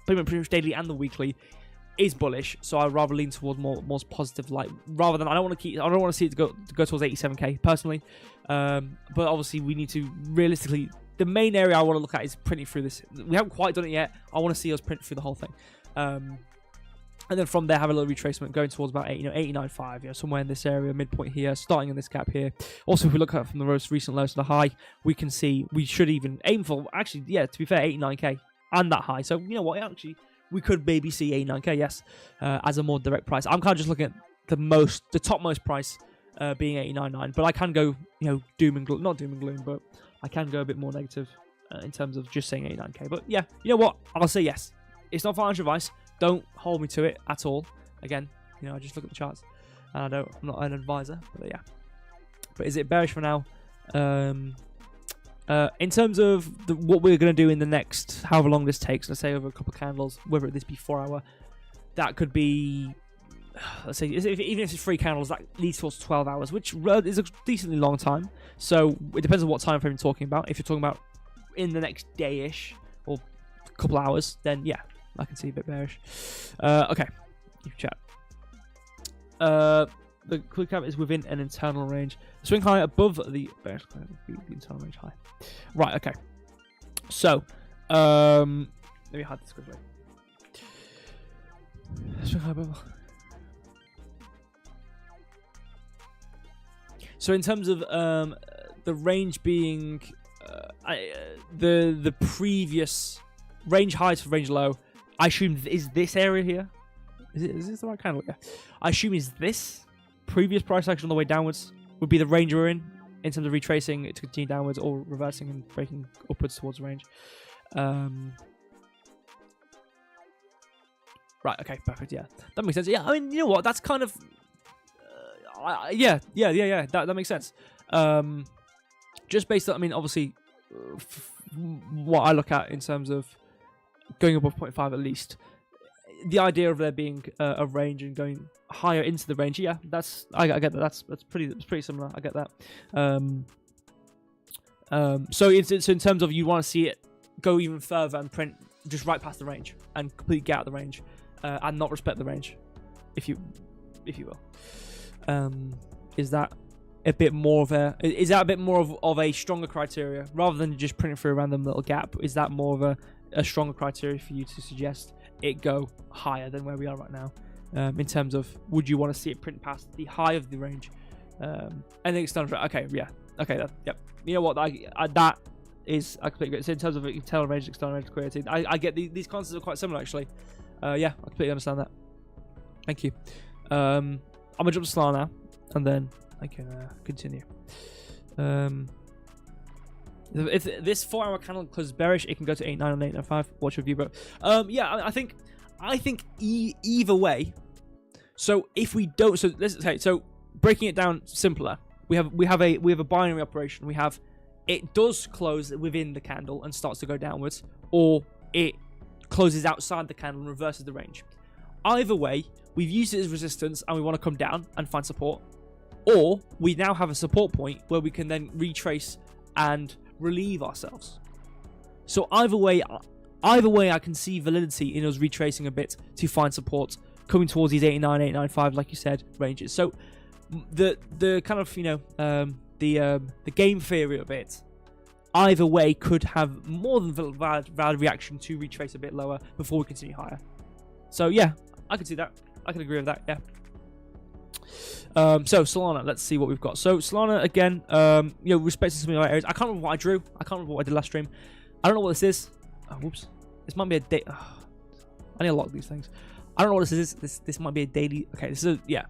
[SPEAKER 1] pretty much daily and the weekly, is bullish. So I'd rather lean towards more positive light, rather than I don't want to see it go towards 87k personally. But obviously we need to realistically, the main area I want to look at is printing through this. We haven't quite done it yet. I want to see us print through the whole thing, and then from there have a little retracement going towards about 89.5, somewhere in this area, midpoint here, starting in this gap here. Also, if we look at from the most recent low to the high, we can see we should even aim for, actually, yeah, to be fair, 89k and that high. So you know what, actually, we could maybe see 89k, yes, as a more direct price. I'm kind of just looking at the topmost price being 89.9, but I can go, doom and gloom, not doom and gloom, but I can go a bit more negative in terms of just saying 89k. But yeah, you know what? I'll say yes. It's not financial advice. Don't hold me to it at all. Again, I just look at the charts, and I'm not an advisor, but yeah. But is it bearish for now? In terms of what we're going to do in the next, however long this takes, let's say over a couple of candles, whether this be 4 hour, that could be, let's say, even if it's 3 candles, that leads towards 12 hours, which is a decently long time. So it depends on what time frame you're talking about. If you're talking about in the next day-ish or a couple hours, then yeah, I can see a bit bearish. Okay, you chat. The quick cap is within an internal range. The swing high above the bearish would be the internal range high. Right, okay. So, let me hide this quickly. Swing high above. So in terms of the range being the previous range high to range low, I assume is this area here. Is this the right candle? Yeah. I assume is this previous price action on the way downwards would be the range we're in terms of retracing it to continue downwards or reversing and breaking upwards towards the range. Right, okay, perfect, yeah. That makes sense. Yeah, I mean, you know what, that's kind of... yeah, that makes sense. Just based on, I mean, obviously, what I look at in terms of going above 0.5 at least, the idea of there being a range and going higher into the range, yeah, I get that. That's pretty similar. I get that. So it's in terms of you want to see it go even further and print just right past the range and completely get out of the range and not respect the range, if you will. Is that a bit more of a stronger criteria rather than just printing through a random little gap? Is that more of a stronger criteria for you to suggest it go higher than where we are right now? In terms of, would you want to see it print past the high of the range Anything external. Okay, yeah. Okay, yep. You know what? That is I completely agree. So in terms of internal range, external range, creative, I get these concepts are quite similar actually. Yeah, I completely understand that. Thank you. I'm gonna jump to Solana now, and then I can continue. If this 4-hour candle closes bearish, it can go to 8.9 and 8.95. What's your view, bro? Yeah, I think either way. So if we don't, so let's say, so breaking it down simpler, we have a binary operation. We have it does close within the candle and starts to go downwards, or it closes outside the candle and reverses the range. Either way, we've used it as resistance and we want to come down and find support, or we now have a support point where we can then retrace and relieve ourselves. So either way, I can see validity in us retracing a bit to find support, coming towards these 89, 895, like you said, ranges. So the kind of, you know, the game theory of it, either way could have more than valid reaction to retrace a bit lower before we continue higher. So yeah, I can see that. I can agree with that. Yeah. So Solana, let's see what we've got. So Solana again, you know, respecting some of our areas. I can't remember what I drew. I can't remember what I did last stream. I don't know what this is. Oh, whoops. This might be a day. Oh, I need to lock these things. I don't know what this is. This might be a daily. Okay, this is yeah.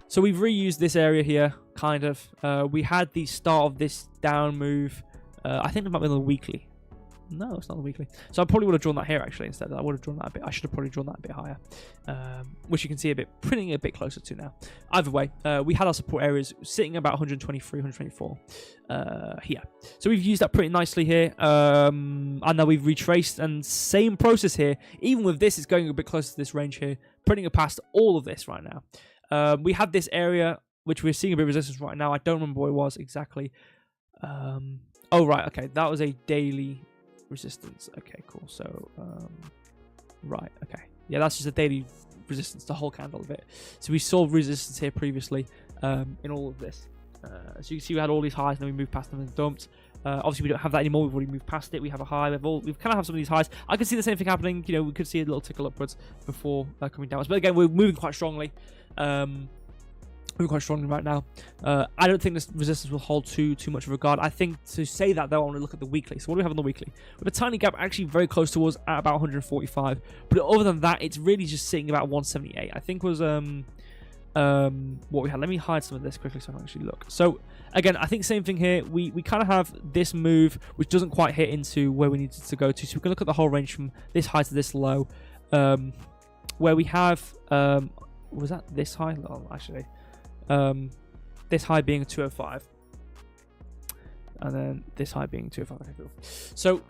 [SPEAKER 1] So we've reused this area here, kind of. We had the start of this down move. I think it might be on the weekly. No, it's not the weekly. So I probably would have drawn that here actually instead. I would have drawn that a bit. I should have probably drawn that a bit higher, which you can see printing a bit closer to now. Either way, we had our support areas sitting about 123, 124 here. So we've used that pretty nicely here, and now we've retraced. And same process here. Even with this, it's going a bit closer to this range here, printing it past all of this right now. We had this area which we're seeing a bit of resistance right now. I don't remember what it was exactly. Oh right, okay, that was a daily resistance. Okay, cool. So right, okay, yeah, that's just a daily resistance, the whole candle of it. So we saw resistance here previously in all of this. So you can see we had all these highs and then we moved past them and dumped. Obviously we don't have that anymore. We've already moved past it. We have a high. We've kind of have some of these highs. I can see the same thing happening. You know, we could see a little tickle upwards before coming downwards, but again, we're moving quite strongly. Right now. I don't think this resistance will hold too much of regard. I think to say that though, I want to look at the weekly. So what do we have on the weekly? We have a tiny gap actually very close towards at about 145. But other than that, it's really just sitting about 178. I think was what we had. Let me hide some of this quickly so I can actually look. So again, I think same thing here. We kind of have this move which doesn't quite hit into where we needed to go to. So we can look at the whole range from this high to this low, where we have was that this high? Oh, actually. This high being a 205, and then this high being 205. Okay, cool. So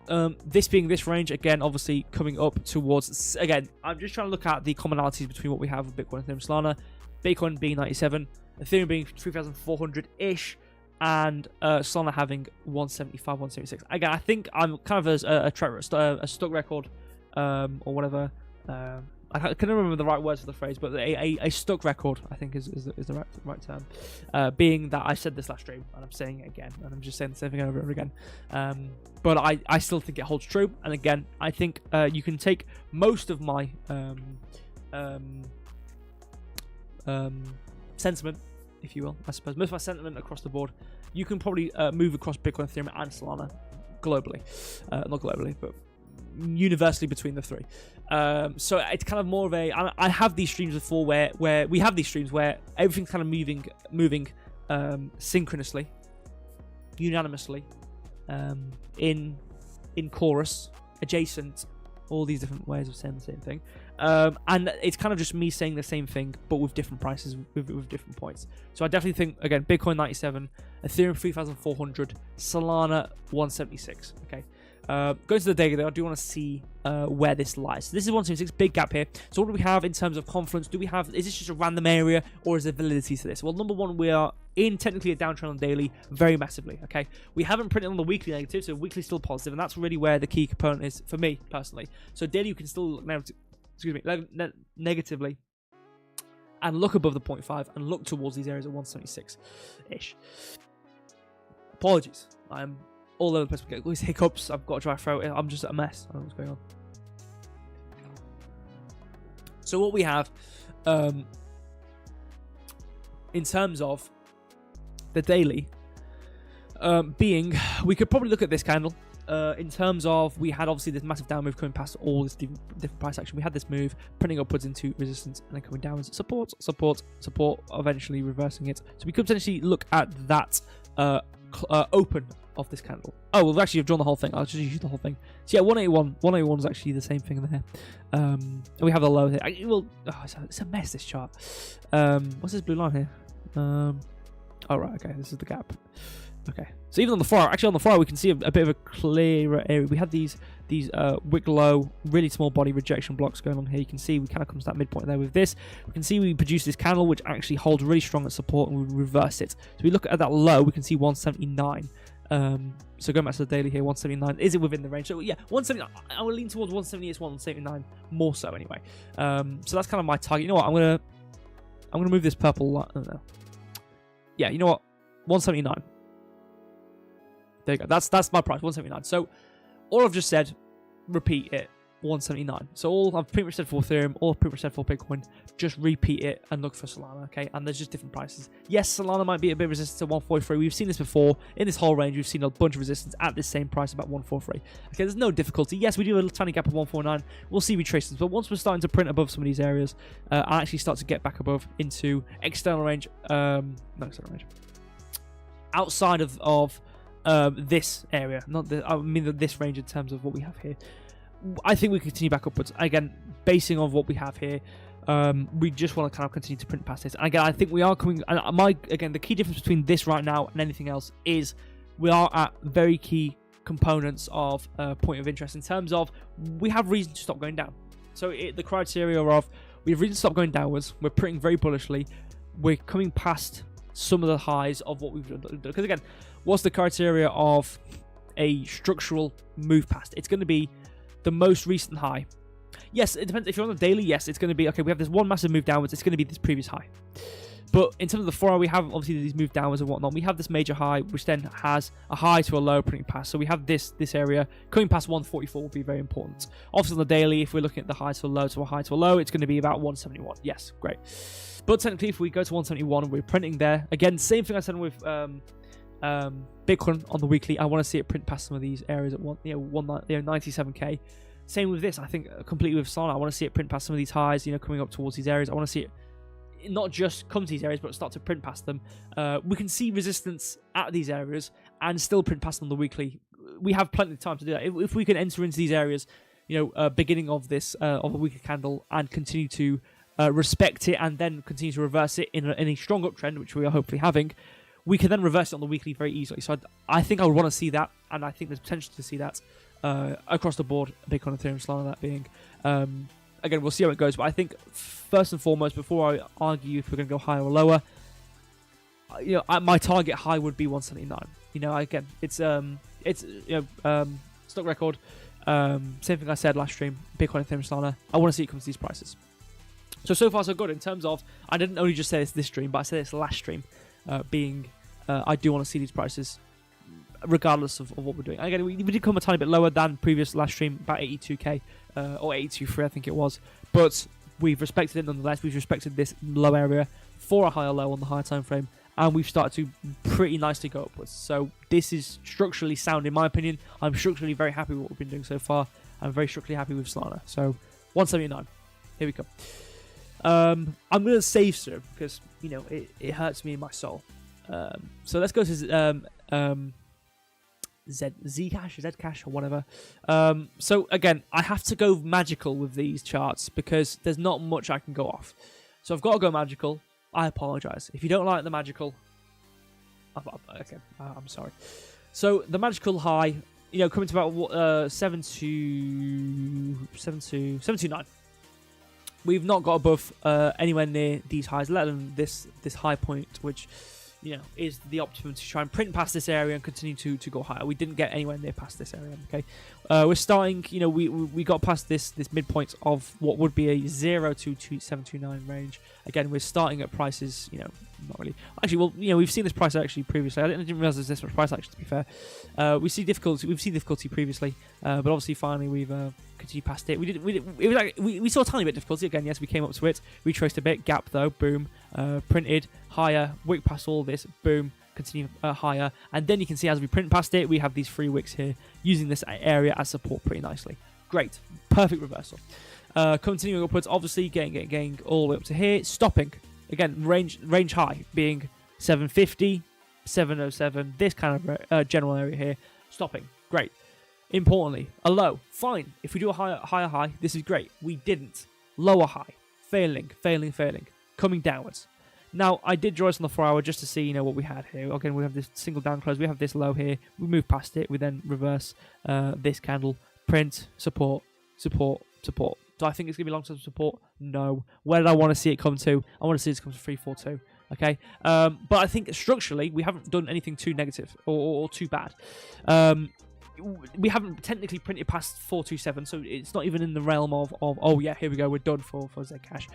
[SPEAKER 1] this being this range again, obviously coming up towards again. I'm just trying to look at the commonalities between what we have with Bitcoin, Ethereum, Solana. Bitcoin being 97, Ethereum being 3,400 ish, and Solana having 175, 176. Again, I think I'm kind of a stock record, or whatever. I can't remember the right words for the phrase, but a stuck record, I think, is the right term. Being that I said this last stream, and I'm saying it again, and I'm just saying the same thing over and over again. But I still think it holds true. And again, I think you can take most of my sentiment, if you will, I suppose, most of my sentiment across the board, you can probably move across Bitcoin, Ethereum, and Solana globally. Not globally, but universally between the three. So it's kind of more of a, I have these streams before where we have these streams where everything's kind of moving synchronously, unanimously, in chorus, adjacent, all these different ways of saying the same thing. And it's kind of just me saying the same thing, but with different prices, with different points. So I definitely think, again, Bitcoin 97, Ethereum 3,400, Solana 176. Okay. Going to the daily though, I do want to see where this lies. So this is 176, big gap here. So what do we have in terms of confluence? Is this just a random area, or is there validity to this? Well, number one, we are in technically a downtrend on daily very massively. Okay, we haven't printed on the weekly negative, so weekly still positive, and that's really where the key component is for me personally. So daily you can still look negatively and look above the 0.5 and look towards these areas at 176-ish. Apologies, I'm all over the place. We get all these hiccups. I've got a dry throat. I'm just a mess. I don't know what's going on. So what we have, in terms of the daily being, we could probably look at this candle in terms of, we had obviously this massive down move coming past all this different price action. We had this move printing upwards into resistance and then coming downwards, support, eventually reversing it. So we could potentially look at that open of this candle. Oh, we'll actually have drawn the whole thing. I'll just use the whole thing. So yeah, 181 is actually the same thing there. And we have the low here. It's a mess, this chart. What's this blue line here? Oh, right, okay, this is the gap. Okay, so even on the far, we can see a bit of a clearer area. We had these wick low, really small body rejection blocks going on here. You can see we kind of come to that midpoint there with this. We can see we produce this candle, which actually holds really strong at support, and we reverse it. So we look at that low, we can see 179. So going back to the daily here, 179. Is it within the range? So yeah, 179. I will lean towards 178, 179 more so anyway. So that's kind of my target. You know what? I'm gonna move this purple line. I don't know. Yeah, you know what? 179. There you go. That's my price, 179. So all I've just said, repeat it, 179. So all I've pretty much said for Ethereum, all I've pretty much said for Bitcoin, just repeat it and look for Solana, okay? And there's just different prices. Yes, Solana might be a bit resistant to 143. We've seen this before. In this whole range, we've seen a bunch of resistance at this same price, about 143. Okay, there's no difficulty. Yes, we do a little tiny gap of 149. We'll see retracements. But once we're starting to print above some of these areas, and actually start to get back above into external range, not external range, outside of this area, this range in terms of what we have here, I think we continue back upwards. Again, basing on what we have here, we just want to kind of continue to print past this. And again, I think we are coming. Again, the key difference between this right now and anything else is we are at very key components of point of interest in terms of we have reason to stop going down. So the criteria of we have reason to stop going downwards. We're printing very bullishly. We're coming past some of the highs of what we've done. Because again, what's the criteria of a structural move past? It's going to be the most recent high. Yes, it depends. If you're on the daily, yes, it's going to be, okay, we have this one massive move downwards. It's going to be this previous high. But in terms of the 4 hour, we have obviously these move downwards and whatnot. We have this major high, which then has a high to a low printing past. So we have this area. Coming past 144 will be very important. Obviously on the daily, if we're looking at the high to a low to a high to a low, it's going to be about 171. Yes, great. But technically, if we go to 171 and we're printing there, again, same thing I said with Bitcoin on the weekly. I want to see it print past some of these areas at 97k. Same with this. I think completely with Solana, I want to see it print past some of these highs. Coming up towards these areas. I want to see it not just come to these areas, but start to print past them. We can see resistance at these areas and still print past them on the weekly. We have plenty of time to do that. If we can enter into these areas, beginning of this of a weekly candle and continue to respect it and then continue to reverse it in a strong uptrend, which we are hopefully having, we can then reverse it on the weekly very easily. So I think I would want to see that, and I think there's potential to see that across the board, Bitcoin, Ethereum, Solana, that being. Again, we'll see how it goes, but I think first and foremost, before I argue if we're going to go higher or lower, my target high would be 179. Again, it's stock record. Same thing I said last stream, Bitcoin, Ethereum, Solana. I want to see it come to these prices. So far so good in terms of, I didn't only just say this stream, but I said this last stream, I do want to see these prices regardless of what we're doing. Again, we did come a tiny bit lower than previous last stream, about 82k or 82.3 I think it was, but we've respected it nonetheless. We've respected this low area for a higher low on the higher time frame, and we've started to pretty nicely go upwards. So this is structurally sound in my opinion. I'm structurally very happy with what we've been doing so far. I'm very structurally happy with Solana. So 179, here we go. I'm going to save through because it hurts me in my soul. So let's go to Zcash or whatever. So again, I have to go magical with these charts because there's not much I can go off. So I've got to go magical. I apologize if you don't like the magical. Okay, I'm sorry. So the magical high, coming to about 729. We've not got above anywhere near these highs, let alone this high point, which is the optimum to try and print past this area and continue to go higher. We didn't get anywhere near past this area. Okay, we're starting. We got past this midpoint of what would be a 0 to 729 range. Again, we're starting at prices. Not really. Actually, well, we've seen this price actually previously. I didn't realize there's this much price action. To be fair, we've seen difficulty previously, but obviously finally we've continued past it. We saw a tiny bit of difficulty again. Yes, we came up to it. We traced a bit. Gap though. Boom. Printed higher. Wick past all this. Boom. continue higher. And then you can see as we print past it, we have these 3 wicks here using this area as support pretty nicely. Great. Perfect reversal. Continuing upwards, obviously getting all the way up to here. Stopping. Again, range high being 750, 707, this kind of general area here. Stopping. Great. Importantly, a low. Fine. If we do a higher high, this is great. We didn't. Lower high. Failing. Coming downwards. Now, I did draw this on the 4 hour just to see, what we had here. Again, we have this single down close. We have this low here. We move past it. We then reverse this candle. Print. Support. Do I think it's going to be long-term support? No. Where did I want to see it come to? I want to see it come to 342. Okay? But I think structurally, we haven't done anything too negative or too bad. We haven't technically printed past 427, so it's not even in the realm of oh yeah, here we go, we're done for Zcash.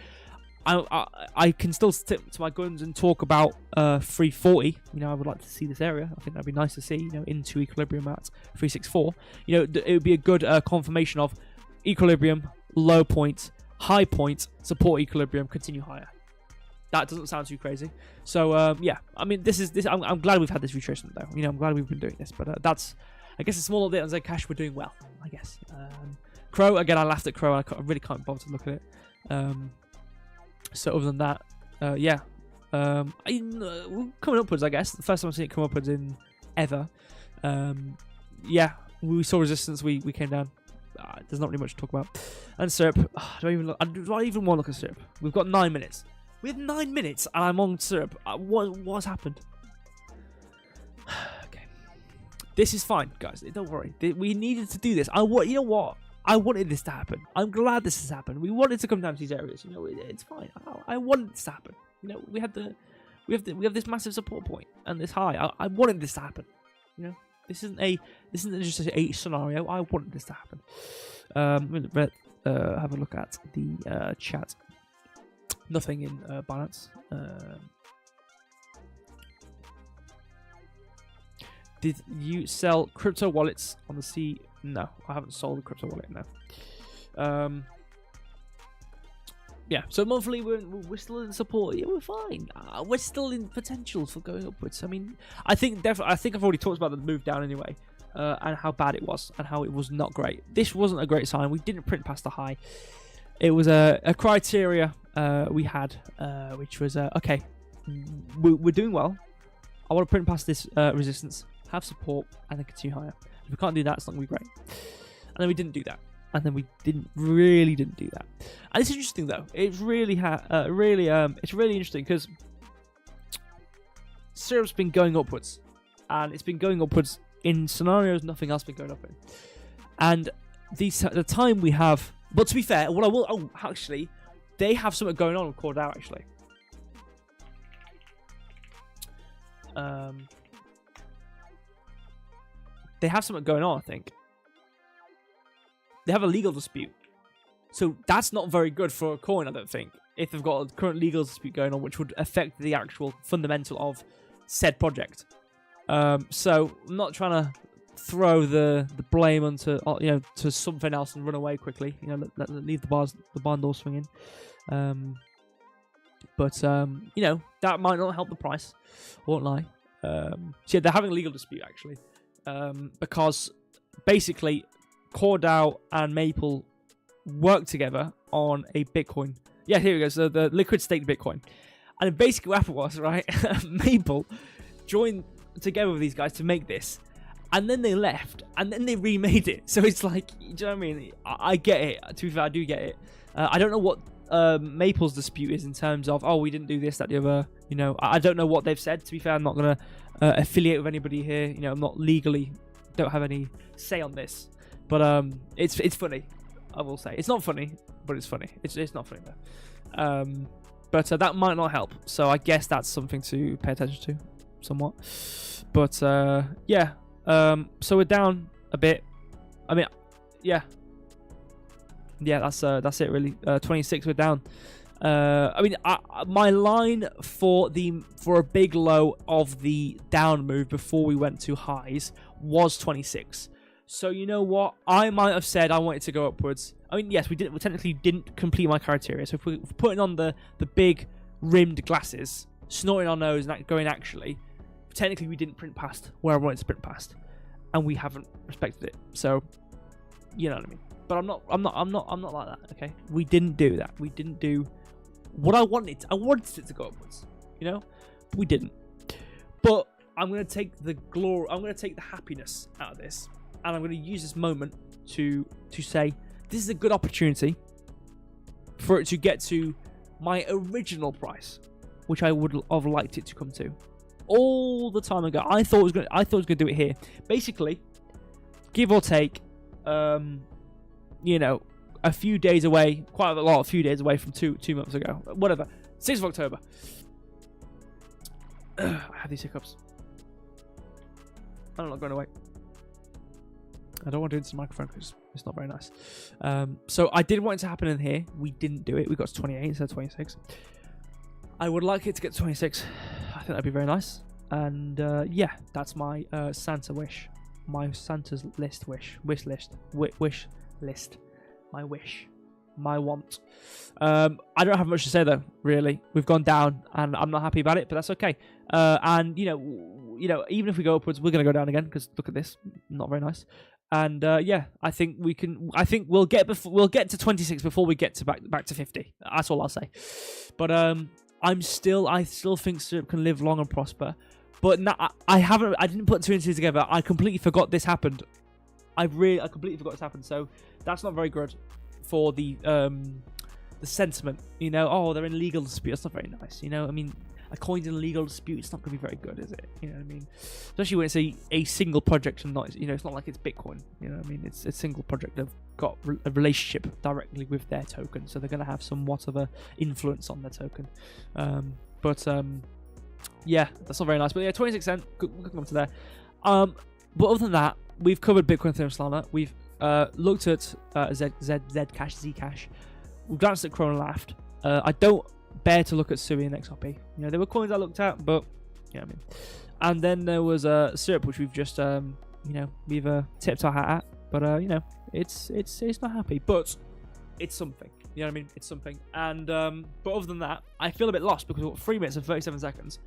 [SPEAKER 1] I can still stick to my guns and talk about 340. I would like to see this area. I think that'd be nice to see. Into equilibrium at 364. It would be a good confirmation of equilibrium, low point, high point, support equilibrium, continue higher. That doesn't sound too crazy. So yeah, I mean this. I'm glad we've had this retracement though. I'm glad we've been doing this, but that's. I guess a small update on Zcash. We're doing well, I guess. CRO, again, I laughed at CRO. I really can't bother to look at it. So other than that, yeah. We're coming upwards, I guess. The first time I've seen it come upwards in ever. Yeah, we saw resistance. We came down. There's not really much to talk about. And syrup. Do I even want to look at syrup? We've got 9 minutes. We have 9 minutes, and I'm on syrup. What's happened? This is fine, guys. Don't worry. We needed to do this. You know what? I wanted this to happen. I'm glad this has happened. We wanted to come down to these areas. It's fine. I wanted this to happen. We have this massive support point and this high. I wanted this to happen. This isn't just a scenario. I wanted this to happen. Have a look at the chat. Nothing in Binance. Did you sell crypto wallets on the C? No, I haven't sold a crypto wallet. No. Yeah. So monthly, we're still in support. Yeah, we're fine. We're still in potential for going upwards. I mean, I think I've already talked about the move down anyway, and how bad it was and how it was not great. This wasn't a great sign. We didn't print past the high. It was a criteria we had, which was okay. We're doing well. I want to print past this resistance. Have support, and then continue higher. If we can't do that, it's not going to be great. And then we didn't do that. And then we really didn't do that. And it's interesting though. It's really it's really interesting because syrup's been going upwards, and it's been going upwards in scenarios nothing else been going up in. And the time we have, but to be fair, what I will actually, they have something going on with Cordell actually. They have something going on, I think. They have a legal dispute. So that's not very good for a coin, I don't think. If they've got a current legal dispute going on, which would affect the actual fundamental of said project. So I'm not trying to throw the blame onto to something else and run away quickly. Leave the barn door swinging. But that might not help the price. I won't lie. So yeah, they're having a legal dispute actually. Because basically CorDAO and Maple work together on a Bitcoin. Yeah, here we go. So the liquid staked Bitcoin. And basically what happened was, right, Maple joined together with these guys to make this. And then they left. And then they remade it. So it's like, do you know what I mean? I get it. To be fair, I do get it. I don't know what Maple's dispute is in terms of, we didn't do this, that, the other. I don't know what they've said. To be fair, I'm not going to affiliate with anybody here. I'm not legally, don't have any say on this. But it's funny, I will say. It's not funny, but it's funny. It's not funny though. But that might not help. So I guess that's something to pay attention to, somewhat. But yeah. So we're down a bit. I mean, yeah. Yeah, that's it really. 26, we're down. I mean, my line for a big low of the down move before we went to highs was 26. So you know what? I might have said I wanted to go upwards. I mean, yes, we technically didn't complete my criteria. So if we're putting on the big rimmed glasses, snorting our nose and going actually, technically we didn't print past where I wanted to print past, and we haven't respected it. So, you know what I mean. But I'm not like that. Okay, we didn't do that. We didn't do what I wanted. I wanted it to go upwards, you know. But we didn't. But I'm gonna take the glory. I'm gonna take the happiness out of this, and I'm gonna use this moment to say this is a good opportunity for it to get to my original price, which I would have liked it to come to all the time ago. I thought it was gonna do it here, basically, give or take, you know, a few days away, a few days away from two months ago, whatever, 6th of October. I have these hiccups. I'm not going away. I don't want to do this in the microphone because it's not very nice. So I did want it to happen in here. We didn't do it. We got to 28 instead of 26. I would like it to get to 26. I think that'd be very nice. And yeah, that's my Santa wish. My Santa's list wish. Wish list. Wish list. My wish. My want. I don't have much to say though, really. We've gone down and I'm not happy about it, but that's okay. And you know, even if we go upwards, we're gonna go down again because look at this. Not very nice. And yeah, I think we can. I think we'll get to 26 before we get to back to 50. That's all I'll say. But I still think Syrup can live long and prosper. But I didn't put two and two together. I completely forgot this happened. I completely forgot this happened. So that's not very good for the sentiment. You know, oh, they're in legal dispute. That's not very nice. You know, I mean, a coin's in a legal dispute. It's not going to be very good, is it? You know what I mean? Especially when it's a single project and not, you know, it's not like it's Bitcoin. You know what I mean? It's a single project that got a relationship directly with their token, so they're going to have somewhat of a influence on their token. Yeah, that's not very nice. But yeah, 26 cents. We'll come to there. But other than that, we've covered Bitcoin, Ethereum, Solana. We've looked at Zcash, Zcash. We've glanced at CRO and laughed. I don't bear to look at Sui and XRP. You know, there were coins I looked at, but you know what I mean. And then there was Syrup, which we've just you know, we've tipped our hat at. But you know, it's not happy, but it's something. You know what I mean? It's something. And but other than that, I feel a bit lost because we've got 3 minutes and 37 seconds,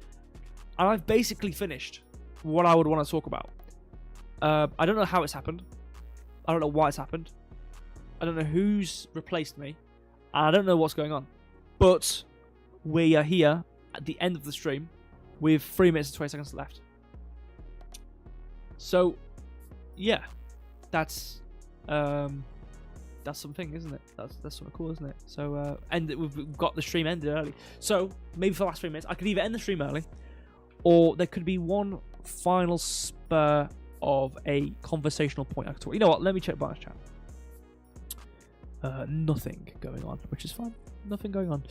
[SPEAKER 1] and I've basically finished what I would want to talk about. I don't know how it's happened. I don't know why it's happened. I don't know who's replaced me. I don't know what's going on. But we are here at the end of the stream with 3 minutes and 20 seconds left. So, yeah, that's something, isn't it? That's something cool, isn't it? So, and we've got the stream ended early. So maybe for the last 3 minutes, I could either end the stream early, or there could be one final spur of a conversational point I could talk. You know what? Let me check Barnes chat. Nothing going on, which is fine. Nothing going on.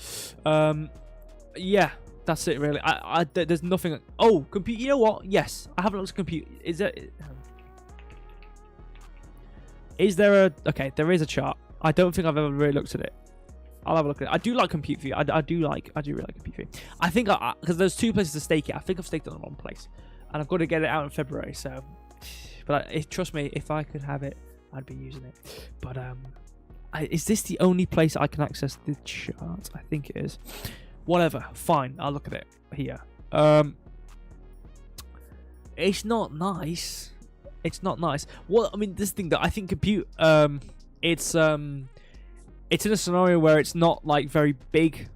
[SPEAKER 1] Yeah, that's it really. There's nothing. Oh, compute. You know what? Yes, I haven't looked at compute. Is there a? Okay, there is a chart. I don't think I've ever really looked at it. I'll have a look at it. I do like compute fee. I do really like compute fee. I think because there's 2 places to stake it. I think I've staked it on the wrong place, and I've got to get it out in February. So, but trust me, if I could have it, I'd be using it. But is this the only place I can access the chart? I think it is. Whatever, fine. I'll look at it here. It's not nice. It's not nice. Well, I mean, this thing that I think compute. It's in a scenario where it's not like very big.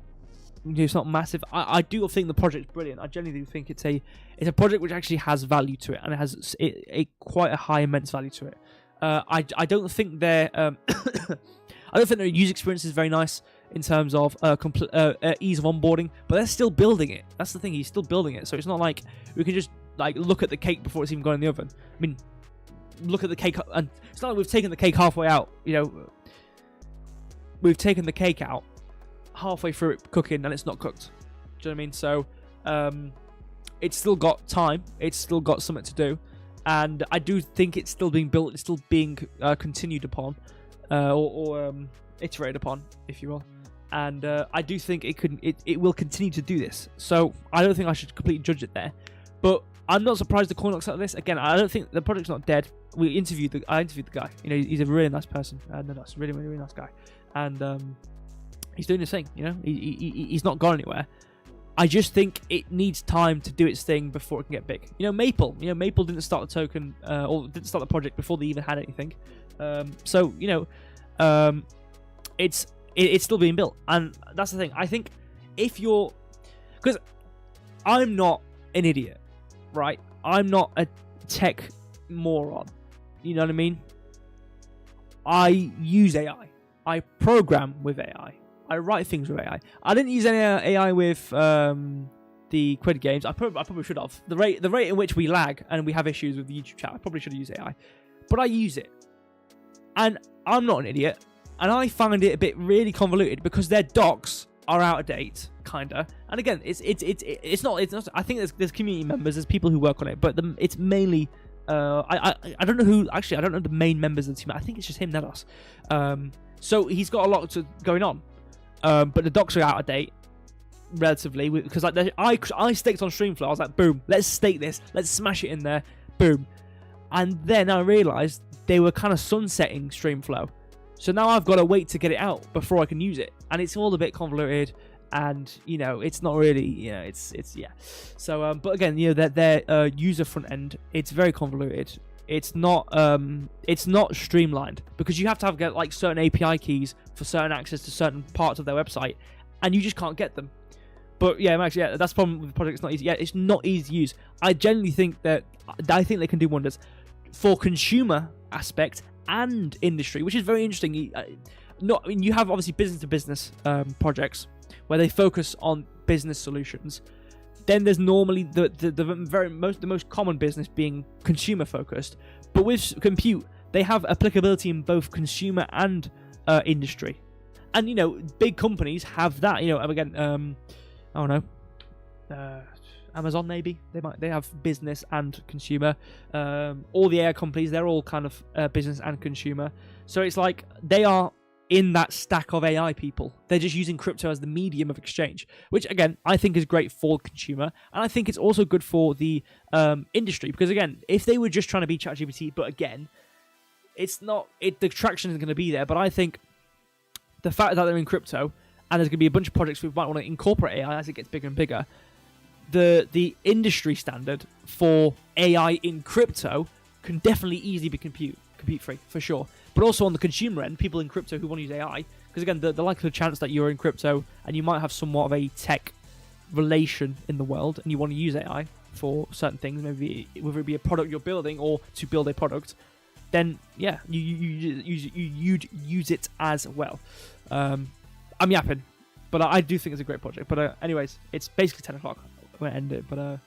[SPEAKER 1] It's not massive. I do think the project's brilliant. I genuinely do think it's a project which actually has value to it, and it has quite a high immense value to it. I don't think their I don't think their user experience is very nice in terms of ease of onboarding, but they're still building it. That's the thing. He's still building it, so it's not like we can just like look at the cake before it's even gone in the oven. I mean, look at the cake, and it's not like we've taken the cake halfway out. You know, we've taken the cake out halfway through it cooking, and it's not cooked. Do you know what I mean? So, it's still got time. It's still got something to do, and I do think it's still being built. It's still being continued upon, or iterated upon, if you will. And I do think it will continue to do this. So I don't think I should completely judge it there. But I'm not surprised the coin looks like this. Again, I don't think the project's not dead. I interviewed the guy. You know, he's a really nice person. Really, really, really nice guy. And he's doing his thing. You know, he's not gone anywhere. I just think it needs time to do its thing before it can get big. Maple didn't start the token or didn't start the project before they even had anything. So it's still being built, and that's the thing. I think because I'm not an idiot, right? I'm not a tech moron. You know what I mean? I use AI. I program with AI. I write things with AI. I didn't use any AI with the Quid games. I probably should have. The rate in which we lag and we have issues with the YouTube chat, I probably should have used AI. But I use it. And I'm not an idiot. And I find it a bit really convoluted because their docs are out of date, kinda. And again, it's not. I think there's community members, there's people who work on it, but it's mainly. I don't know who. Actually, I don't know the main members of the team. I think it's just him, not us. So he's got a lot going on. But the docs are out of date, relatively, because I staked on Streamflow. I was like, boom, let's stake this, let's smash it in there, boom. And then I realized they were kind of sunsetting Streamflow. So now I've got to wait to get it out before I can use it. And it's all a bit convoluted, and, it's not really, it's yeah. So, but again, their user front end, it's very convoluted. It's not streamlined because you have to get like certain API keys for certain access to certain parts of their website, and you just can't get them. But yeah, actually, that's the problem with the project. It's not easy. Yeah, it's not easy to use. I genuinely think that they can do wonders for consumer aspect and industry, which is very interesting. You have obviously business to business projects where they focus on business solutions. Then there's normally the most common business being consumer focused, but with compute they have applicability in both consumer and industry, and big companies have that. Again, I don't know, Amazon maybe they have business and consumer. All the AI companies, they're all kind of business and consumer. So it's like they are in that stack of AI people. They're just using crypto as the medium of exchange, which again I think is great for consumer, and I think it's also good for the industry, because again, if they were just trying to be ChatGPT, but again, the traction isn't going to be there. But I think the fact that they're in crypto and there's going to be a bunch of projects who might want to incorporate AI as it gets bigger and bigger, the industry standard for AI in crypto can definitely easily be compute free for sure. But also on the consumer end, people in crypto who want to use AI, because again, the likelihood chance that you're in crypto and you might have somewhat of a tech relation in the world and you want to use AI for certain things, maybe whether it be a product you're building or to build a product, then yeah, you'd use it as well. I'm yapping, but I do think it's a great project. But anyways, it's basically 10 o'clock. I'm going to end it. But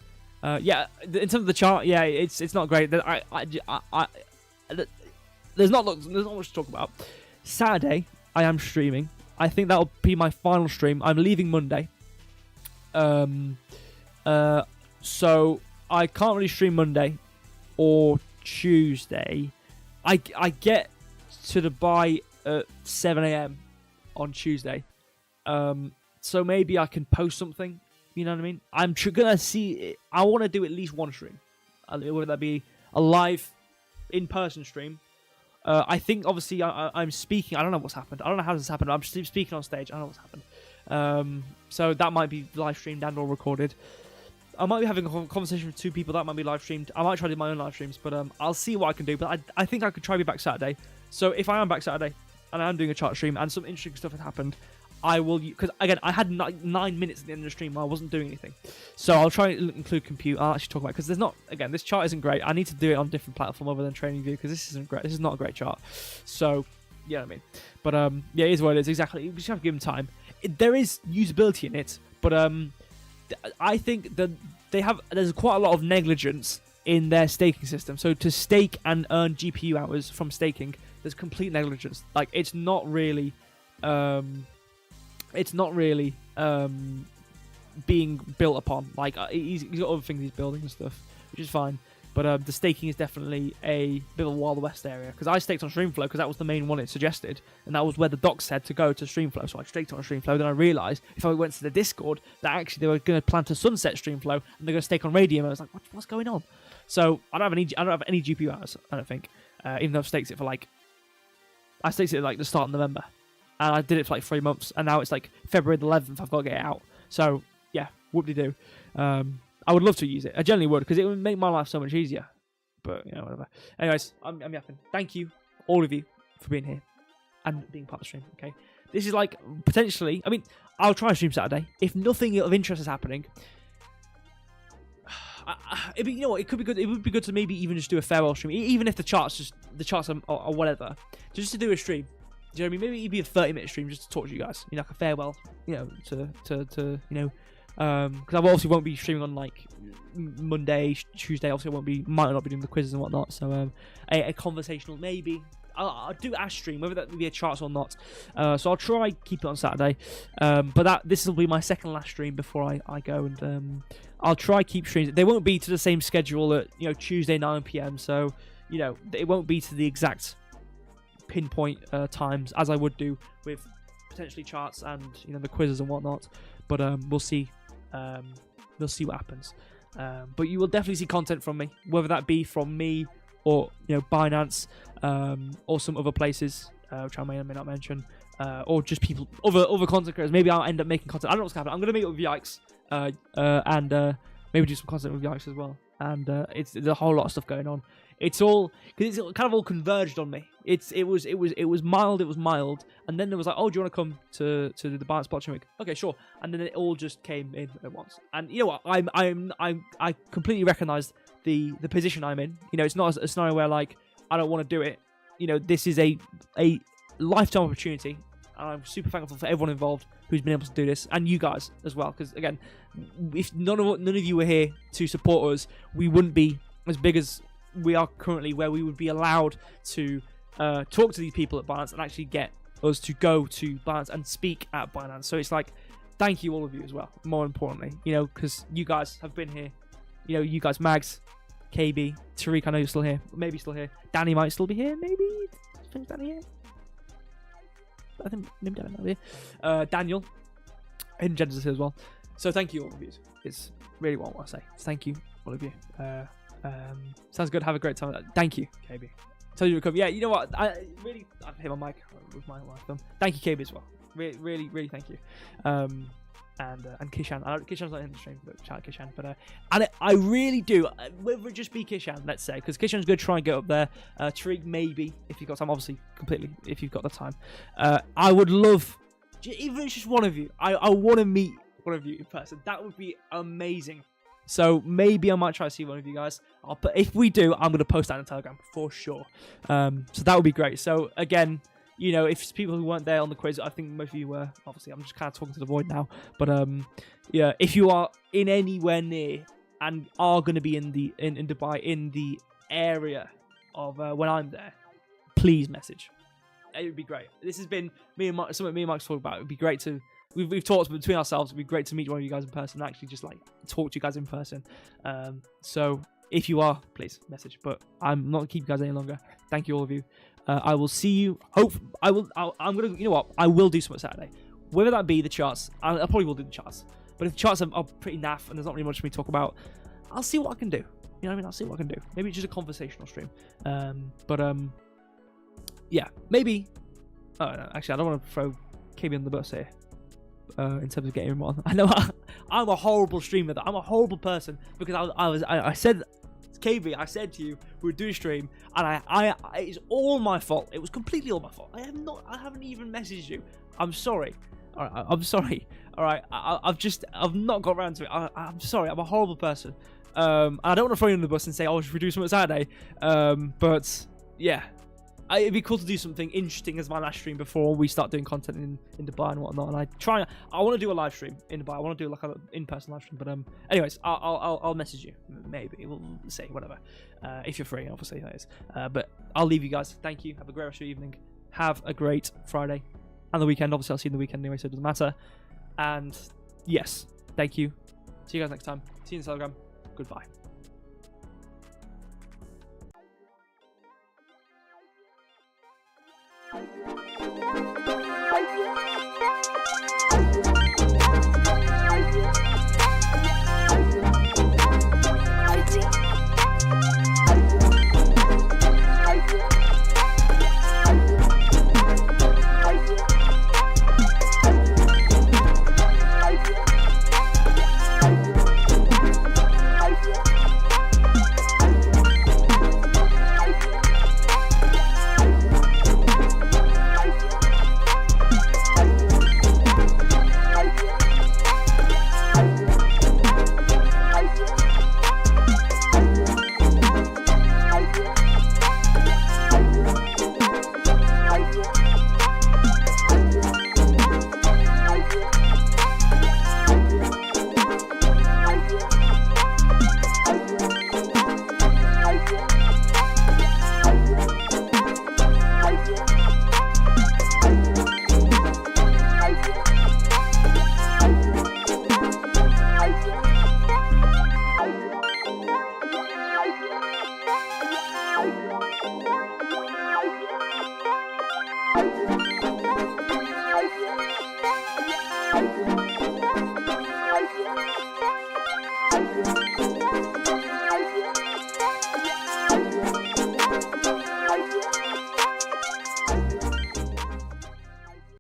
[SPEAKER 1] yeah, in terms of the chart, yeah, it's not great. There's not much to talk about. Saturday, I am streaming. I think that'll be my final stream. I'm leaving Monday. So I can't really stream Monday or Tuesday. I get to Dubai at 7 a.m. on Tuesday. So maybe I can post something. You know what I mean? I'm gonna see. I want to do at least one stream. Whether that be a live, in-person stream. I think obviously I'm speaking. I don't know what's happened. I don't know how this happened. I'm speaking on stage. I don't know what's happened. So that might be live streamed and or recorded. I might be having a conversation with two people. That might be live streamed. I might try to do my own live streams, but I'll see what I can do. But I think I could try to be back Saturday. So if I am back Saturday and I am doing a chart stream and some interesting stuff has happened, I will, because again, I had 9 minutes at the end of the stream where I wasn't doing anything. So I'll try to include compute. I'll actually talk about it, because there's not, again, this chart isn't great. I need to do it on a different platform other than TradingView, because this isn't great. This is not a great chart. So, yeah, I mean. But, yeah, it is what it is. Exactly. You just have to give them time. There is usability in it, but I think that there's quite a lot of negligence in their staking system. So to stake and earn GPU hours from staking, there's complete negligence. Like, it's not really being built upon. Like, he's got other things he's building and stuff, which is fine. But the staking is definitely a bit of a Wild West area. Because I staked on Streamflow because that was the main one it suggested. And that was where the docs said to go to Streamflow. So I staked on Streamflow. Then I realised if I went to the Discord that actually they were going to plan to sunset Streamflow and they're going to stake on Radium. And I was like, what's going on? So I don't have any GPU hours, I don't think. Even though I've staked it for I staked it at the start of November. And I did it for 3 months. And now it's February the 11th. I've got to get it out. So yeah, whoop-de-doo. I would love to use it. I generally would, because it would make my life so much easier. But, you know, whatever. Anyways, I'm yapping. Thank you, all of you, for being here and being part of the stream, okay? This is like, potentially, I mean, I'll try and stream Saturday. If nothing of interest is happening, you know what, it could be good. It would be good to maybe even just do a farewell stream, even if the charts are whatever, just to do a stream. Do you know what I mean? Maybe it'd be a 30-minute stream just to talk to you guys, you know, like a farewell, you know, to you know, because I obviously won't be streaming on like Monday, Tuesday. Obviously, might not be doing the quizzes and whatnot. So a conversational maybe. I'll do a stream, whether that will be a charts or not. So I'll try keep it on Saturday. But this will be my second last stream before I go, and I'll try keep streams. They won't be to the same schedule at, you know, Tuesday 9 PM. So, you know, it won't be to the exact pinpoint times as I would do with potentially charts and, you know, the quizzes and whatnot. But we'll see. We'll see what happens. But you will definitely see content from me, whether that be from me or, you know, Binance, or some other places, which I may or may not mention, or just people, other content creators. Maybe I'll end up making content. I don't know what's happening. I'm gonna meet up with Yikes, and maybe do some content with Yikes as well. And there's a whole lot of stuff going on. It's all because it's kind of all converged on me. It was mild, and then there was like, oh, do you want to come to the Binance Blockchain Week? Okay, sure. And then it all just came in at once. And you know what? I completely recognise the position I'm in. You know, it's not a scenario where like I don't want to do it. You know, this is a lifetime opportunity, and I'm super thankful for everyone involved who's been able to do this, and you guys as well. Because again, if none of you were here to support us, we wouldn't be as big as we are currently, where we would be allowed to talk to these people at Binance and actually get us to go to Binance and speak at Binance. So it's like, thank you all of you as well. More importantly, you know, because you guys have been here. You know, you guys, Mags, KB, Tariq, I know you're still here. Maybe still here. Danny might still be here. Maybe. I think Danny here. I think maybe Danny might be here. Daniel. Hidden Genders is here as well. So thank you all of you. It's really what I want to say. Thank you all of you. Sounds good. Have a great time. Thank you, KB. Tell you to come. Yeah, you know what? I've hit my mic with my thumb. Thank you, KB, as well. Really thank you. And Kishan. Kishan's not in the stream, but shout out Kishan. But and I really do. Whether it just be Kishan, let's say, because Kishan's going to try and get up there. Tariq, maybe if you've got time. Obviously, completely if you've got the time. I would love, even if it's just one of you. I want to meet one of you in person. That would be amazing. So maybe I might try to see one of you guys. If we do, I'm going to post that on Telegram for sure. So that would be great. So again, you know, if it's people who weren't there on the quiz, I think most of you were. Obviously, I'm just kind of talking to the void now. But yeah, if you are in anywhere near and are going to be in Dubai, in the area of when I'm there, please message. It would be great. This has been something me and Mike's talked about. It would be great to. We've talked between ourselves. It'd be great to meet one of you guys in person and actually just like talk to you guys in person. So if you are, please message. But I'm not keeping you guys any longer. Thank you all of you. I will see you. I'm gonna. You know what? I will do something Saturday. Whether that be the charts, I probably will do the charts. But if the charts are pretty naff and there's not really much for me to talk about, I'll see what I can do. You know what I mean? I'll see what I can do. Maybe it's just a conversational stream. Yeah, maybe. Oh no, actually, I don't want to throw KB on the bus here. In terms of getting him on, I know I'm a horrible streamer. I'm a horrible person because I said, KB, I said to you we would do a stream, and it's all my fault. It was completely all my fault. I haven't even messaged you. I'm sorry. All right, I'm sorry. All right, I've not got around to it. I'm sorry. I'm a horrible person. And I don't want to throw you on the bus and say, oh, should we do something Saturday? But yeah. It'd be cool to do something interesting as my last stream before we start doing content in Dubai and whatnot. And I want to do a live stream in Dubai. I want to do like an in-person live stream. But anyways, I'll message you. Maybe we'll say whatever. If you're free, obviously that is. But I'll leave you guys. Thank you. Have a great rest of your evening. Have a great Friday and the weekend. Obviously, I'll see you in the weekend anyway, so it doesn't matter. And yes, thank you. See you guys next time. See you in the Telegram. Goodbye.